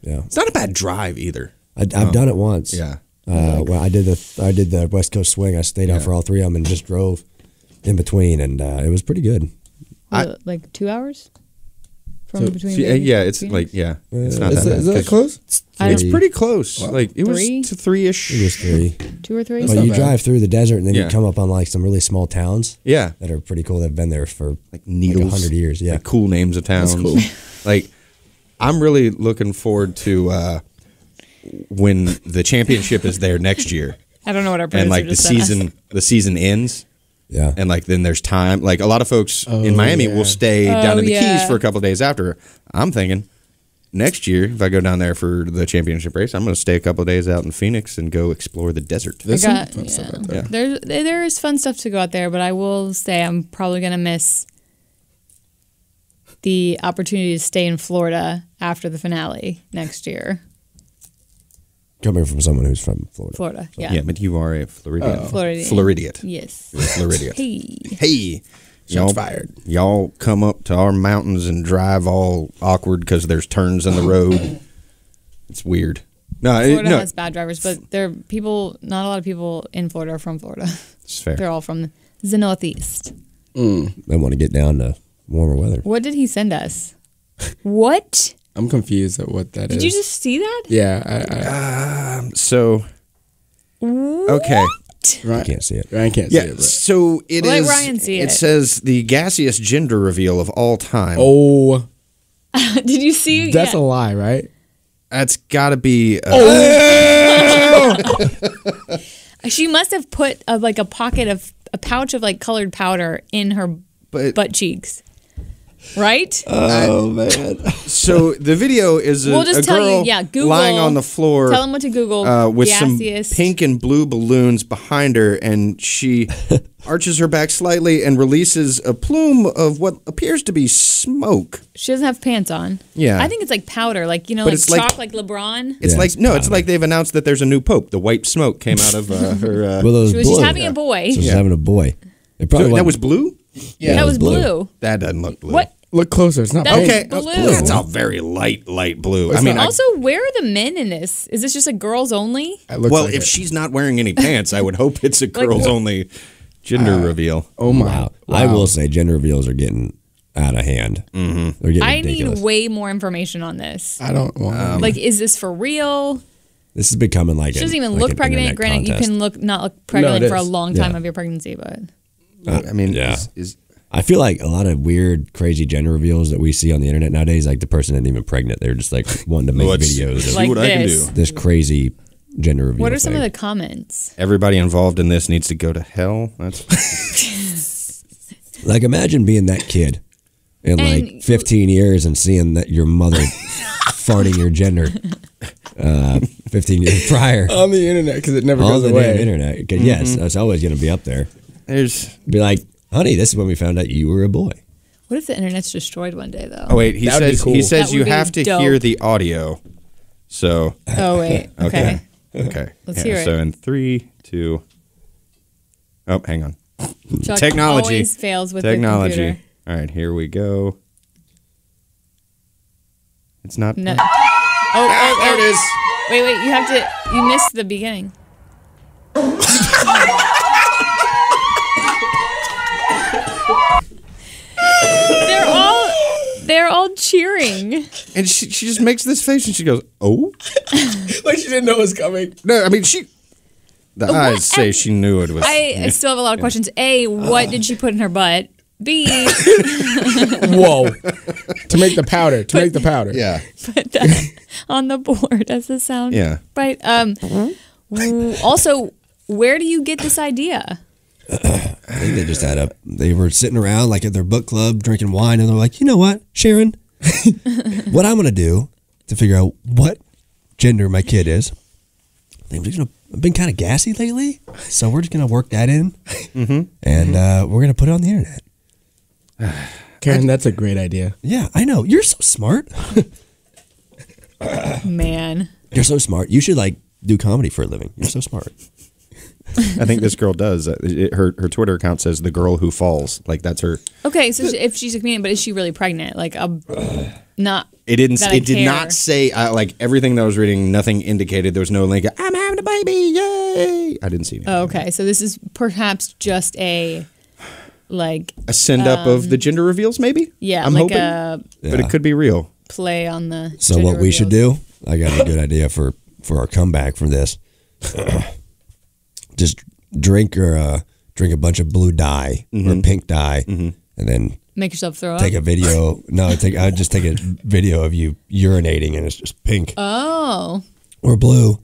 Yeah. It's not a bad drive either. I've done it once. Yeah. Well, I did the West Coast swing. I stayed out for all 3 of them and just drove in between, and it was pretty good. Like 2 hours? From So- between See, Vegas yeah, and it's Phoenix? like, yeah. It's not Is that that bad. close? It's Three. pretty close. Like it was 3? to 3-ish. It was 3. 2 or 3? But not you bad. drive through the desert, and then Yeah. you come up on like some really small towns Yeah. that are pretty cool. They've been there for Like Needles. 100 years. Yeah. Like cool names of towns. cool. Like I'm really looking forward to when the championship is there next year. I don't know what our producer And like the season ends. Yeah. And like then there's time. Like a lot of folks in Miami yeah. will stay down in the yeah. Keys for a couple of days after. I'm thinking next year, if I go down there for the championship race, I'm going to stay a couple of days out in Phoenix and go explore the desert. There's I got, some fun stuff out Yeah. there. There is fun stuff to go out there, but I will say I'm probably going to miss the opportunity to stay in Florida after the finale next year. Coming from someone who's from Florida. Florida, yeah. Yeah, but you are a Floridian. Floridian. Floridian. Yes. You're a Floridian. Hey. Hey, Shots fired. Y'all come up to our mountains and drive all awkward because there's turns in the road. It's weird. No, Florida no, has bad drivers, but there are people. Not a lot of people in Florida are from Florida. it's fair. They're all from the Northeast. They want to get down to warmer weather. What did he send us? What? I'm confused at what that is. Did you just see that? Yeah, So, okay. I can't see it. Ryan can't Yeah, see it. But. so it Let is. Ryan see it. It says the gaseous gender reveal of all time. Oh, Did you see? that's yeah. a lie, right? That's got to be. She must have put a pouch of like colored powder in her But- butt cheeks, right? Oh, man. So the video is We'll just a tell you, girl yeah, Google. lying on the floor. Tell them what to Google. With gaseous. some pink and blue balloons behind her, and she arches her back slightly and releases a plume of what appears to be smoke. She doesn't have pants on. Yeah. I think it's like powder, like But like it's like- chalk, like LeBron. It's Yeah, like it's it's like they've announced that there's a new pope. The white smoke came out of her. Well, those She's blue. having a boy. So she's Yeah. having a boy. It So probably that wasn't- was blue. Yeah, that was blue. blue. That doesn't look blue. What? Look closer. It's not That's pink. Okay, blue. that's a very light blue. I mean, Also, where are the men in this? Is this just a girls only? It looks well, like if it. she's not wearing any pants, I would hope it's a girls only gender reveal. Oh my! Wow. Wow. I will say gender reveals are getting out of hand. Mm-hmm. They're getting I ridiculous. need way more information on this. I don't want. Like, is this for real? This is becoming like She doesn't even like look an pregnant. internet Granted, contest. you can not look pregnant it for a is. long time Yeah. of your pregnancy, but I mean, Yeah. is I feel like a lot of weird, crazy gender reveals that we see on the internet nowadays, like the person isn't even pregnant. They're just like wanting to make videos of Like what I can this. do. this crazy gender reveal. what are some of thing. the comments? Everybody involved in this needs to go to hell. That's Like, imagine being that kid in And- like 15 years and seeing that your mother farting your gender 15 years prior on the internet because it never on goes the away. damn internet. 'Cause yes, it's always going to be up there. there's. Be like, honey, this is when we found out you were a boy. What if the internet's destroyed one day, though? Oh wait, he That would be says cool. he says That you would be have to dope. hear the audio. So Oh, wait. Okay. okay. Let's hear it. So in 3, 2. Oh, hang on. Chuck Technology. always fails with the Technology. computer. All right, here we go. It's not. No. Oh, there it is. Wait, you have to. You missed the beginning. They're all cheering. And she just makes this face and she goes, oh? Like she didn't know it was coming. No, I mean, the eyes say she knew it was. I still have a lot of questions. A, what did she put in her butt? B, Whoa. To make the powder. Yeah. put that on the board as a sound. Yeah. Right. Also, where do you get this idea? I think they were sitting around like at their book club drinking wine, and they're like, you know what, Sharon, what I'm going to do to figure out what gender my kid is, I've been kind of gassy lately, so we're just going to work that in, and we're going to put it on the internet. Karen, that's a great idea. Yeah, I know. You're so smart. Man. You're so smart. You should like do comedy for a living. You're so smart. I think this girl does. Her Twitter account says the girl who falls. Like that's her. Okay, so if she's a comedian, but is she really pregnant? Like, not. It didn't. That I It did care. not say like everything that I was reading. Nothing indicated. There was no link. I'm having a baby. Yay! I didn't see anything. Oh, okay, so this is perhaps just a send up of the gender reveals, maybe. Yeah, I'm like hoping, a but it could be real. play on the. So gender what we should reveals. do? I got a good idea for our comeback from this. Just drink a bunch of blue dye or pink dye, and then Make yourself throw take up. a video. I'd just take a video of you urinating, and it's just pink Oh. or blue,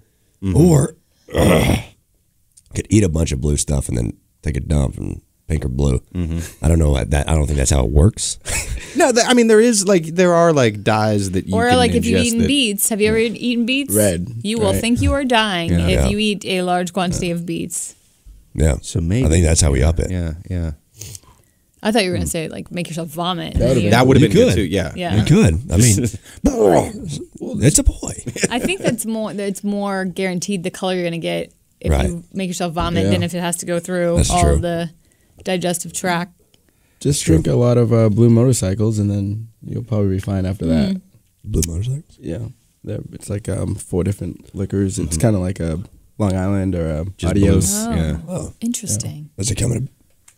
or could eat a bunch of blue stuff and then take a dump and pink or blue. I don't know that. I don't think that's how it works. No, I mean there are dyes that you Or can like if you've ingest eaten that- beets. Have you ever eaten beets? Red, You will right. think you are dying if Yeah. you eat a large quantity of beets. Yeah, So maybe I think that's how we up it. Yeah. I thought you were going to say, like, make yourself vomit. That would've been- That would have You been good could. too. Yeah. Yeah. We could. I mean, it's a boy. I think it's more guaranteed the color you're going to get if Right. you make yourself vomit Yeah. than if it has to go through That's all true. of the digestive tract. Just drink a lot of blue motorcycles, and then you'll probably be fine after that. Blue motorcycles. Yeah, it's like 4 different liquors. It's kind of like a Long Island or a Just Adios. blues. Oh. Yeah. Oh, Interesting. does it come in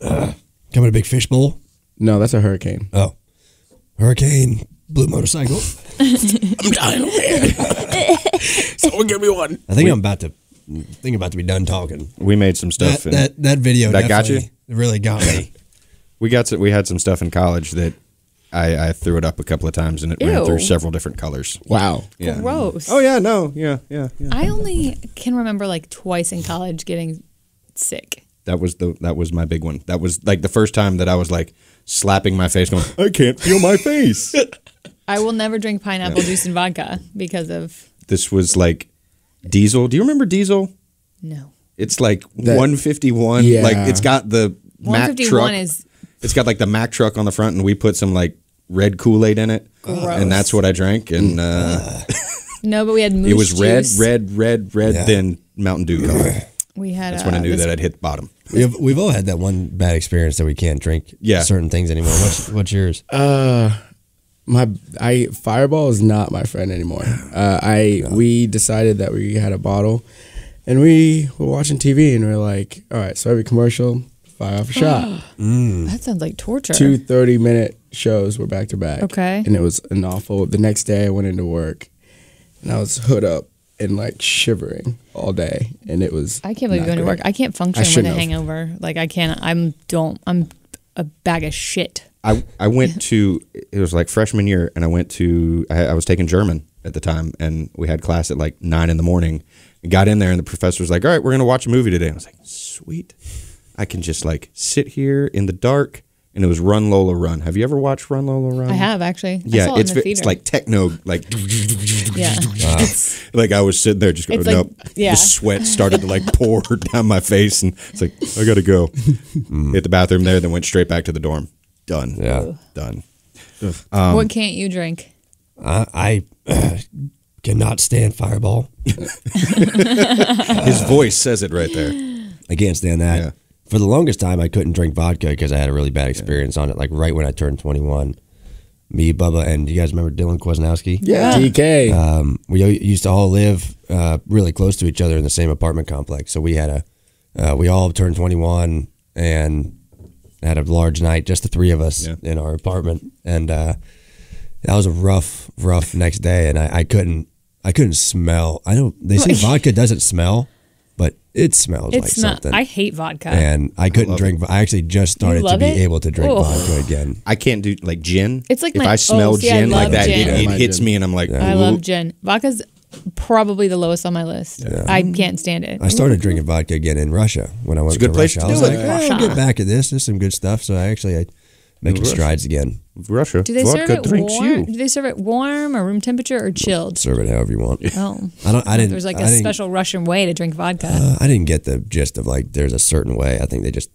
a big fish bowl? No, that's a Hurricane. Oh, hurricane, blue motorcycle. I'm dying over here. Someone give me one. I think I'm about to be done talking. We made some stuff. That video That got definitely really got me. We had some stuff in college that I threw it up a couple of times and it ran Ew. through several different colors. Wow. Yeah. Gross. Oh yeah, no, yeah. I only can remember like twice in college getting sick. That was my big one. That was like the first time that I was like slapping my face, going, I can't feel my face. I will never drink pineapple juice and vodka because of This was like Diesel. Do you remember Diesel? no. It's like That- 151. Yeah. Like it's got the Mack 151 truck. is It's got like the Mack truck on the front, and we put some like red Kool-Aid in it, Gross. and that's what I drank. And no, but we had moose it was juice. red, Yeah. then Mountain Dew color. We had That's when I knew this- that I'd hit the bottom. We've all had that one bad experience that we can't drink certain things anymore. What's yours? Fireball is not my friend anymore. We decided that we had a bottle, and we were watching TV, and we are like, all right, so every commercial, fire off a shot. That sounds like torture. 2 30-minute shows were back to back. Okay. And it was an awful. The next day, I went into work, and I was hood up and like shivering all day, and it was. I can't believe not going to great. work. I can't function with a shouldn't have. hangover. Like I can't. I'm a bag of shit. I went to, it was like freshman year, and I went to, I was taking German at the time, and we had class at like 9 a.m. Got in there, and the professor was like, all right, we're going to watch a movie today. I was like, sweet. I can just like sit here in the dark, and it was Run Lola Run. Have you ever watched Run Lola Run? I have actually. I Yeah, saw it it's in the theater. like techno, like yeah. It's, like I was sitting there just going, It's like- nope. yeah. The sweat started to like pour down my face, and it's like, I got to go. Hit the bathroom there, then went straight back to the dorm. Done. Yeah. Done. what can't you drink? I cannot stand Fireball. His voice says it right there. I can't stand that. Yeah. for the longest time, I couldn't drink vodka because I had a really bad experience on it. Like right when I turned 21, me, Bubba, and you guys remember Dylan Kwasnowski? Yeah. DK. We used to all live really close to each other in the same apartment complex. So we had we all turned 21 and had a large night, just the three of us in our apartment. And that was a rough next day. And I couldn't smell. They say vodka doesn't smell, but it smells like something. I hate vodka. And I couldn't drink. I actually just started to be able to drink vodka again. I can't do like gin. It's like if I smell gin like that, gin. it hits me, and I'm like, I love gin. Vodka's probably the lowest on my list. Yeah. I can't stand it. I started drinking vodka again in Russia when I went to Russia. I was like, I'll get back at this. There's some good stuff. So I making strides again. Russia. Do they serve it warm? Do they serve it warm or room temperature or chilled? Serve it however you want. Oh, I didn't. There's like a special Russian way to drink vodka. I didn't get the gist of like there's a certain way. I think they just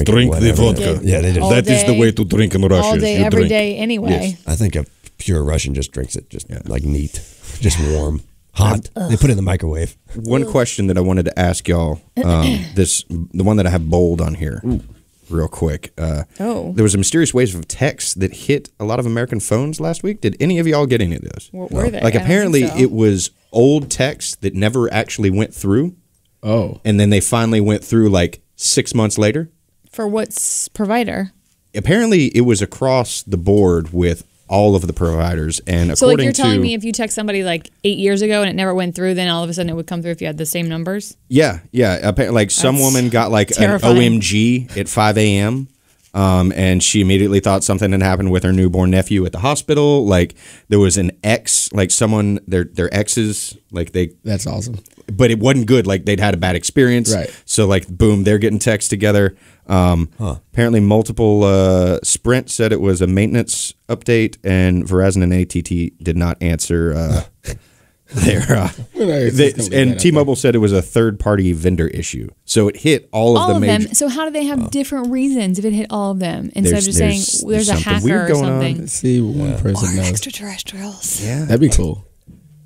drink the vodka. Yeah, they just. That is the way to drink in Russia. All day, every day, anyway. Yes. I think a pure Russian just drinks it just like neat, just warm. Hot. They put it in the microwave. One question that I wanted to ask y'all, the one that I have bold on here, real quick. There was a mysterious wave of text that hit a lot of American phones last week. Did any of y'all get any of those? What were they? Like apparently it was old text that never actually went through. Oh. And then they finally went through like 6 months later. For what provider? Apparently it was across the board with all of the providers, and so like you're telling me if you text somebody like 8 years ago and it never went through, then all of a sudden it would come through if you had the same numbers? Yeah. Like some woman got like terrifying. an OMG at 5 a.m. And she immediately thought something had happened with her newborn nephew at the hospital. Like there was an ex, like someone their exes, like they. That's awesome. But it wasn't good. Like they'd had a bad experience. Right. So like boom, they're getting texts together. Apparently multiple Sprint said it was a maintenance update, and Verizon and AT&T did not answer their and T-Mobile said it was a third-party vendor issue. So it hit all of the major. Them. So how do they have different reasons if it hit all of them instead of just saying there's a hacker or something? Let's see what one person knows. Extraterrestrials. Yeah, that'd be cool.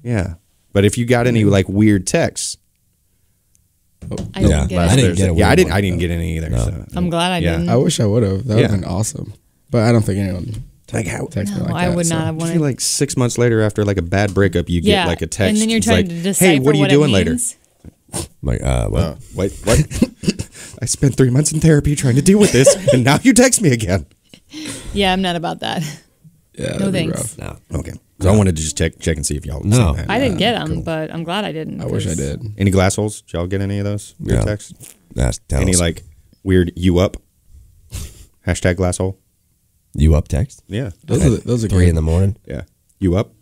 Yeah, but if you got any like weird texts. I didn't get it. I didn't get any either. No. So. I'm glad I didn't. I wish I would have. That would have been awesome. But I don't think anyone texted me like that. I would not have wanted. Like 6 months later, after like a bad breakup, you get like a text, and then you're trying to decipher hey, what are you doing later? Like, what? What? I spent 3 months in therapy trying to deal with this, and now you text me again. Yeah, I'm not about that. Yeah, no thanks. No. Okay. So I wanted to just check and see if y'all. No, I didn't get them, but I'm glad I didn't. I wish I did. Any glass holes? Did y'all get any of those weird texts? Any like weird you up? Hashtag glass hole. You up text? Yeah, those are 3 in the morning. Yeah, you up?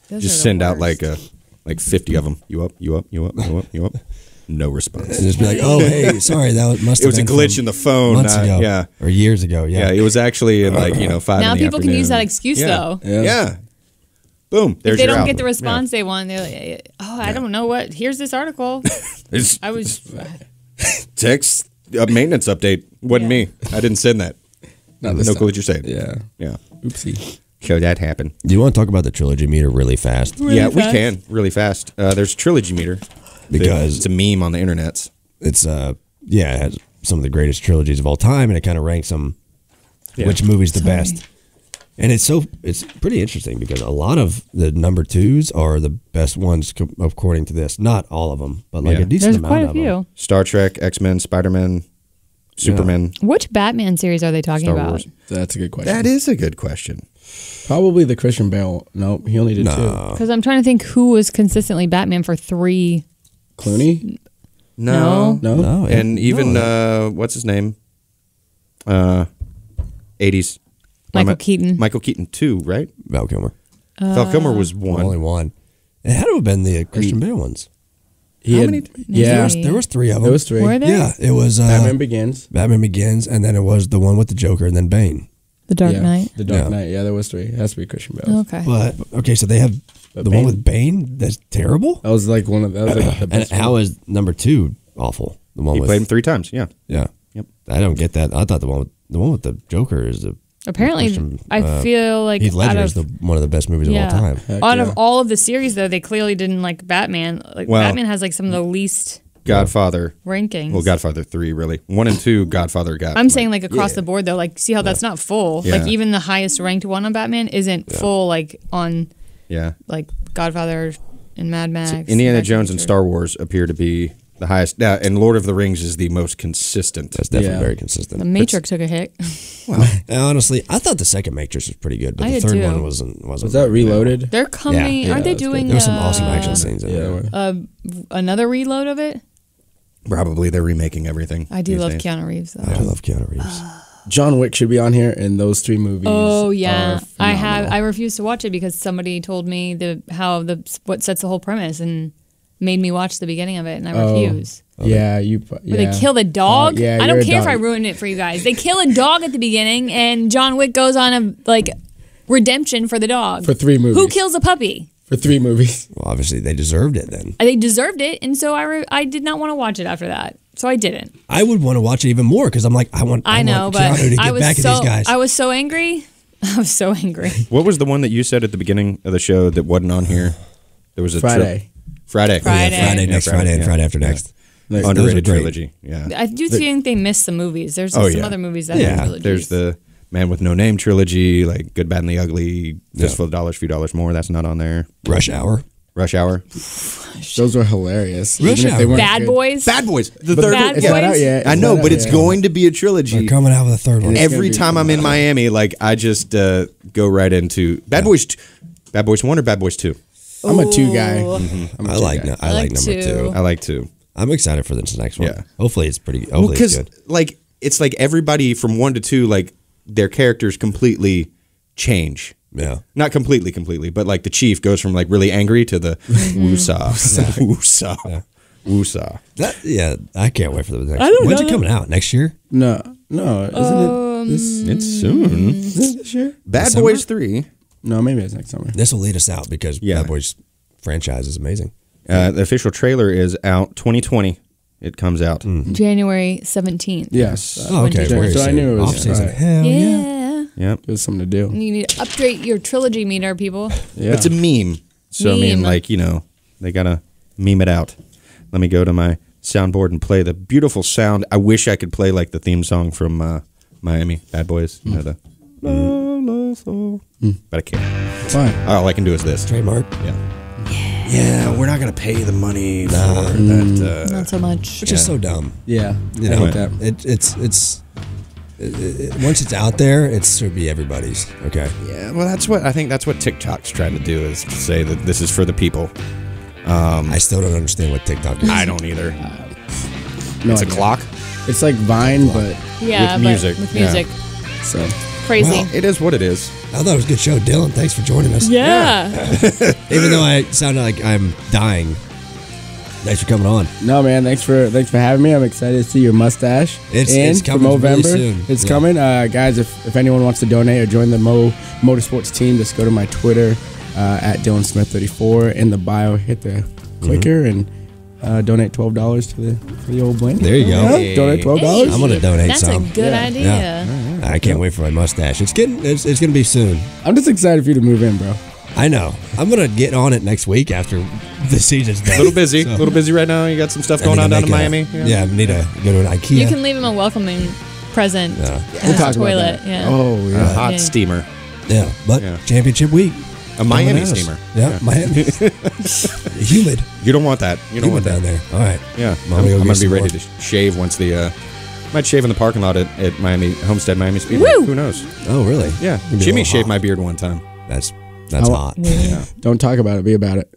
Just send out like 50 of them. You up? You up? You up? You up? You up? No response. And just be like, oh, hey, sorry, must have been a glitch in the phone. Months ago, or years ago. Yeah, it was actually in 5 now in the people can use that excuse though. Yeah. Boom. There's if they your don't get the response they want, they're like, I don't know what. Here's this article. I was text maintenance update. Wasn't me. I didn't send that. No clue what you're saying. Yeah. Oopsie. So that happened. Do you want to talk about the trilogy meter really fast? We can really fast. There's trilogy meter because it's a meme on the internets. It's it has some of the greatest trilogies of all time, and it kind of ranks them which movie's the best. And it's pretty interesting because a lot of the number 2s are the best ones according to this. Not all of them, but like a decent amount of them. There's quite a few. Star Trek, X-Men, Spider-Man, Superman. Which Batman series are they talking about? That's a good question. That is a good question. Probably the Christian Bale. No, he only did 2. Because I'm trying to think who was consistently Batman for 3. Clooney? No. And even what's his name? 80s. Michael Keaton. Michael Keaton 2, right? Val Kilmer. Val Kilmer was 1. Only 1. It had to have been the Christian Bale ones. How many? Yeah, there was 3 of them. There was 3. Were there? Yeah, it was Batman Begins. Batman Begins, and then it was the one with the Joker, and then Bane. The Dark Knight. The Dark Knight. Yeah, there was 3. It has to be Christian Bale. Okay. But so they have the one with Bane. That's terrible. That was like the best. And how is number 2 awful? The one he played him 3 times. Yeah. Yeah. Yep. I don't get that. I thought the one with the Joker is the. Apparently, I feel like Heath Ledger is one of the best movies of all time. Out of all of the series, though, they clearly didn't like Batman. Batman has like some of the least Godfather rankings. Well, Godfather 3 really. 1 and 2, Godfather got. I'm saying like across the board though. Like, see how that's not full. Yeah. Like even the highest ranked one on Batman isn't full. Like on like Godfather and Mad Max. So Indiana Jones and Nature. Star Wars appear to be the highest. And Lord of the Rings is the most consistent. That's definitely very consistent. The Matrix took a hit. Well, honestly, I thought the second Matrix was pretty good, but I the did third too. one wasn't. Was that Reloaded? They're coming. Aren't they doing? There were some awesome action scenes in there. Another reload of it. Probably they're remaking everything. I do love days. Keanu Reeves though. I love Keanu Reeves. John Wick should be on here, and those 3 movies. Oh yeah, are phenomenal. I refused to watch it because somebody told me what sets the whole premise and made me watch the beginning of it, and I refuse. Yeah, Where they kill the dog. Yeah, I don't you're a care if dog. I ruined it for you guys. They kill a dog at the beginning, and John Wick goes on a redemption for the dog. For 3 movies. Who kills a puppy? For 3 movies. Well, obviously they deserved it then. They deserved it, and so I did not want to watch it after that. So I didn't. I would want to watch it even more because I'm like, I want know, but Keanu to get back at these guys. I was so angry. I was so angry. What was the one that you said at the beginning of the show that wasn't on here? There was a Friday. Friday. Next Friday, and Friday after next. Underrated trilogy. Yeah. I do think they missed some movies. There's some other movies that have trilogies. There's the Man with No Name trilogy, like Good, Bad, and the Ugly, Fistful of Dollars, Few Dollars More. That's not on there. Rush Hour. Those were hilarious. Rush Even if Hour. they weren't Bad good. Boys. Bad Boys. The But third Bad one. It's not out yet. I know, not but out it's yet. going to be a trilogy. They're coming out with a third one. Every time I'm in Miami, like I just go right into Bad Boys. Bad Boys 1 or Bad Boys 2? I'm a 2 guy. I like number 2. I like 2. I'm excited for this next one. Yeah. Hopefully it's pretty. Hopefully it's good. Like it's like everybody from 1 to 2, like their characters completely change. Yeah. Not completely, but like the chief goes from like really angry to the woosah. Woosah. I can't wait for the next. I don't When's know it coming out? Next year? No. Isn't it It's soon. this year? Bad December? Boys 3. No, maybe it's next summer. This will lead us out because Bad Boys franchise is amazing. The official trailer is out 2020. It comes out. January 17th. Yes. Oh, okay. So Very I soon. knew it was Off season. right. Hell yeah. Yeah. Yep. It was something to do. You need to upgrade your trilogy meter, people. Yeah. It's a meme. So I mean, Meme. like, they gotta meme it out. Let me go to my soundboard and play the beautiful sound. I wish I could play like the theme song from Miami Bad Boys. The but I can't. Fine. All I can do is this. Trademark. Yeah, we're not gonna pay the money for that. Not so much. Which is so dumb. Yeah. You I know, hate that. once it's out there, it should be everybody's. Okay. Yeah, well, I think that's what TikTok's trying to do is to say that this is for the people. I still don't understand what TikTok is. I don't either. No It's a idea. clock. It's like Vine, but Yeah, with but music, with yeah. music. so Crazy. Well, It is what it is. I thought it was a good show. Dylan, thanks for joining us. yeah. Even though I sounded like I'm dying. Thanks for coming on. no, man. Thanks for having me. I'm excited to see your mustache. It's for coming really Movember. soon. It's Yeah. coming, guys. If anyone wants to donate or join the Motorsports team, just go to my Twitter at DylanSmith34 in the bio. Hit the clicker and donate $12 to the old bling. There you go. Yeah, Hey. donate $12. I'm gonna donate That's some. a good Yeah. idea. Yeah. I can't wait for my mustache. It's gonna be soon. I'm just excited for you to move in, bro. I know. I'm gonna get on it next week after the season's done. A little busy. So- A little busy right now. You got some stuff I going need on to down in make Miami. Yeah, I need to go to an IKEA. You can leave him a welcoming present. Yeah. In his talk about toilet. that. Yeah. Oh A yeah. hot Yeah. steamer. Yeah, but Yeah. championship week. A Miami Coming at us. steamer. Yeah, Miami. Humid. You don't want that. You don't Humid want down that. there. All right. Yeah. I'm I'm gonna go gonna get be some ready more. to shave once the. Might shave in the parking lot at Miami Homestead Miami Speedway. Woo! Who knows? Oh, really? Yeah. Gonna be a Jimmy little shaved hot. my beard one time. That's I wa- hot. Yeah. Don't talk about it. Be about it.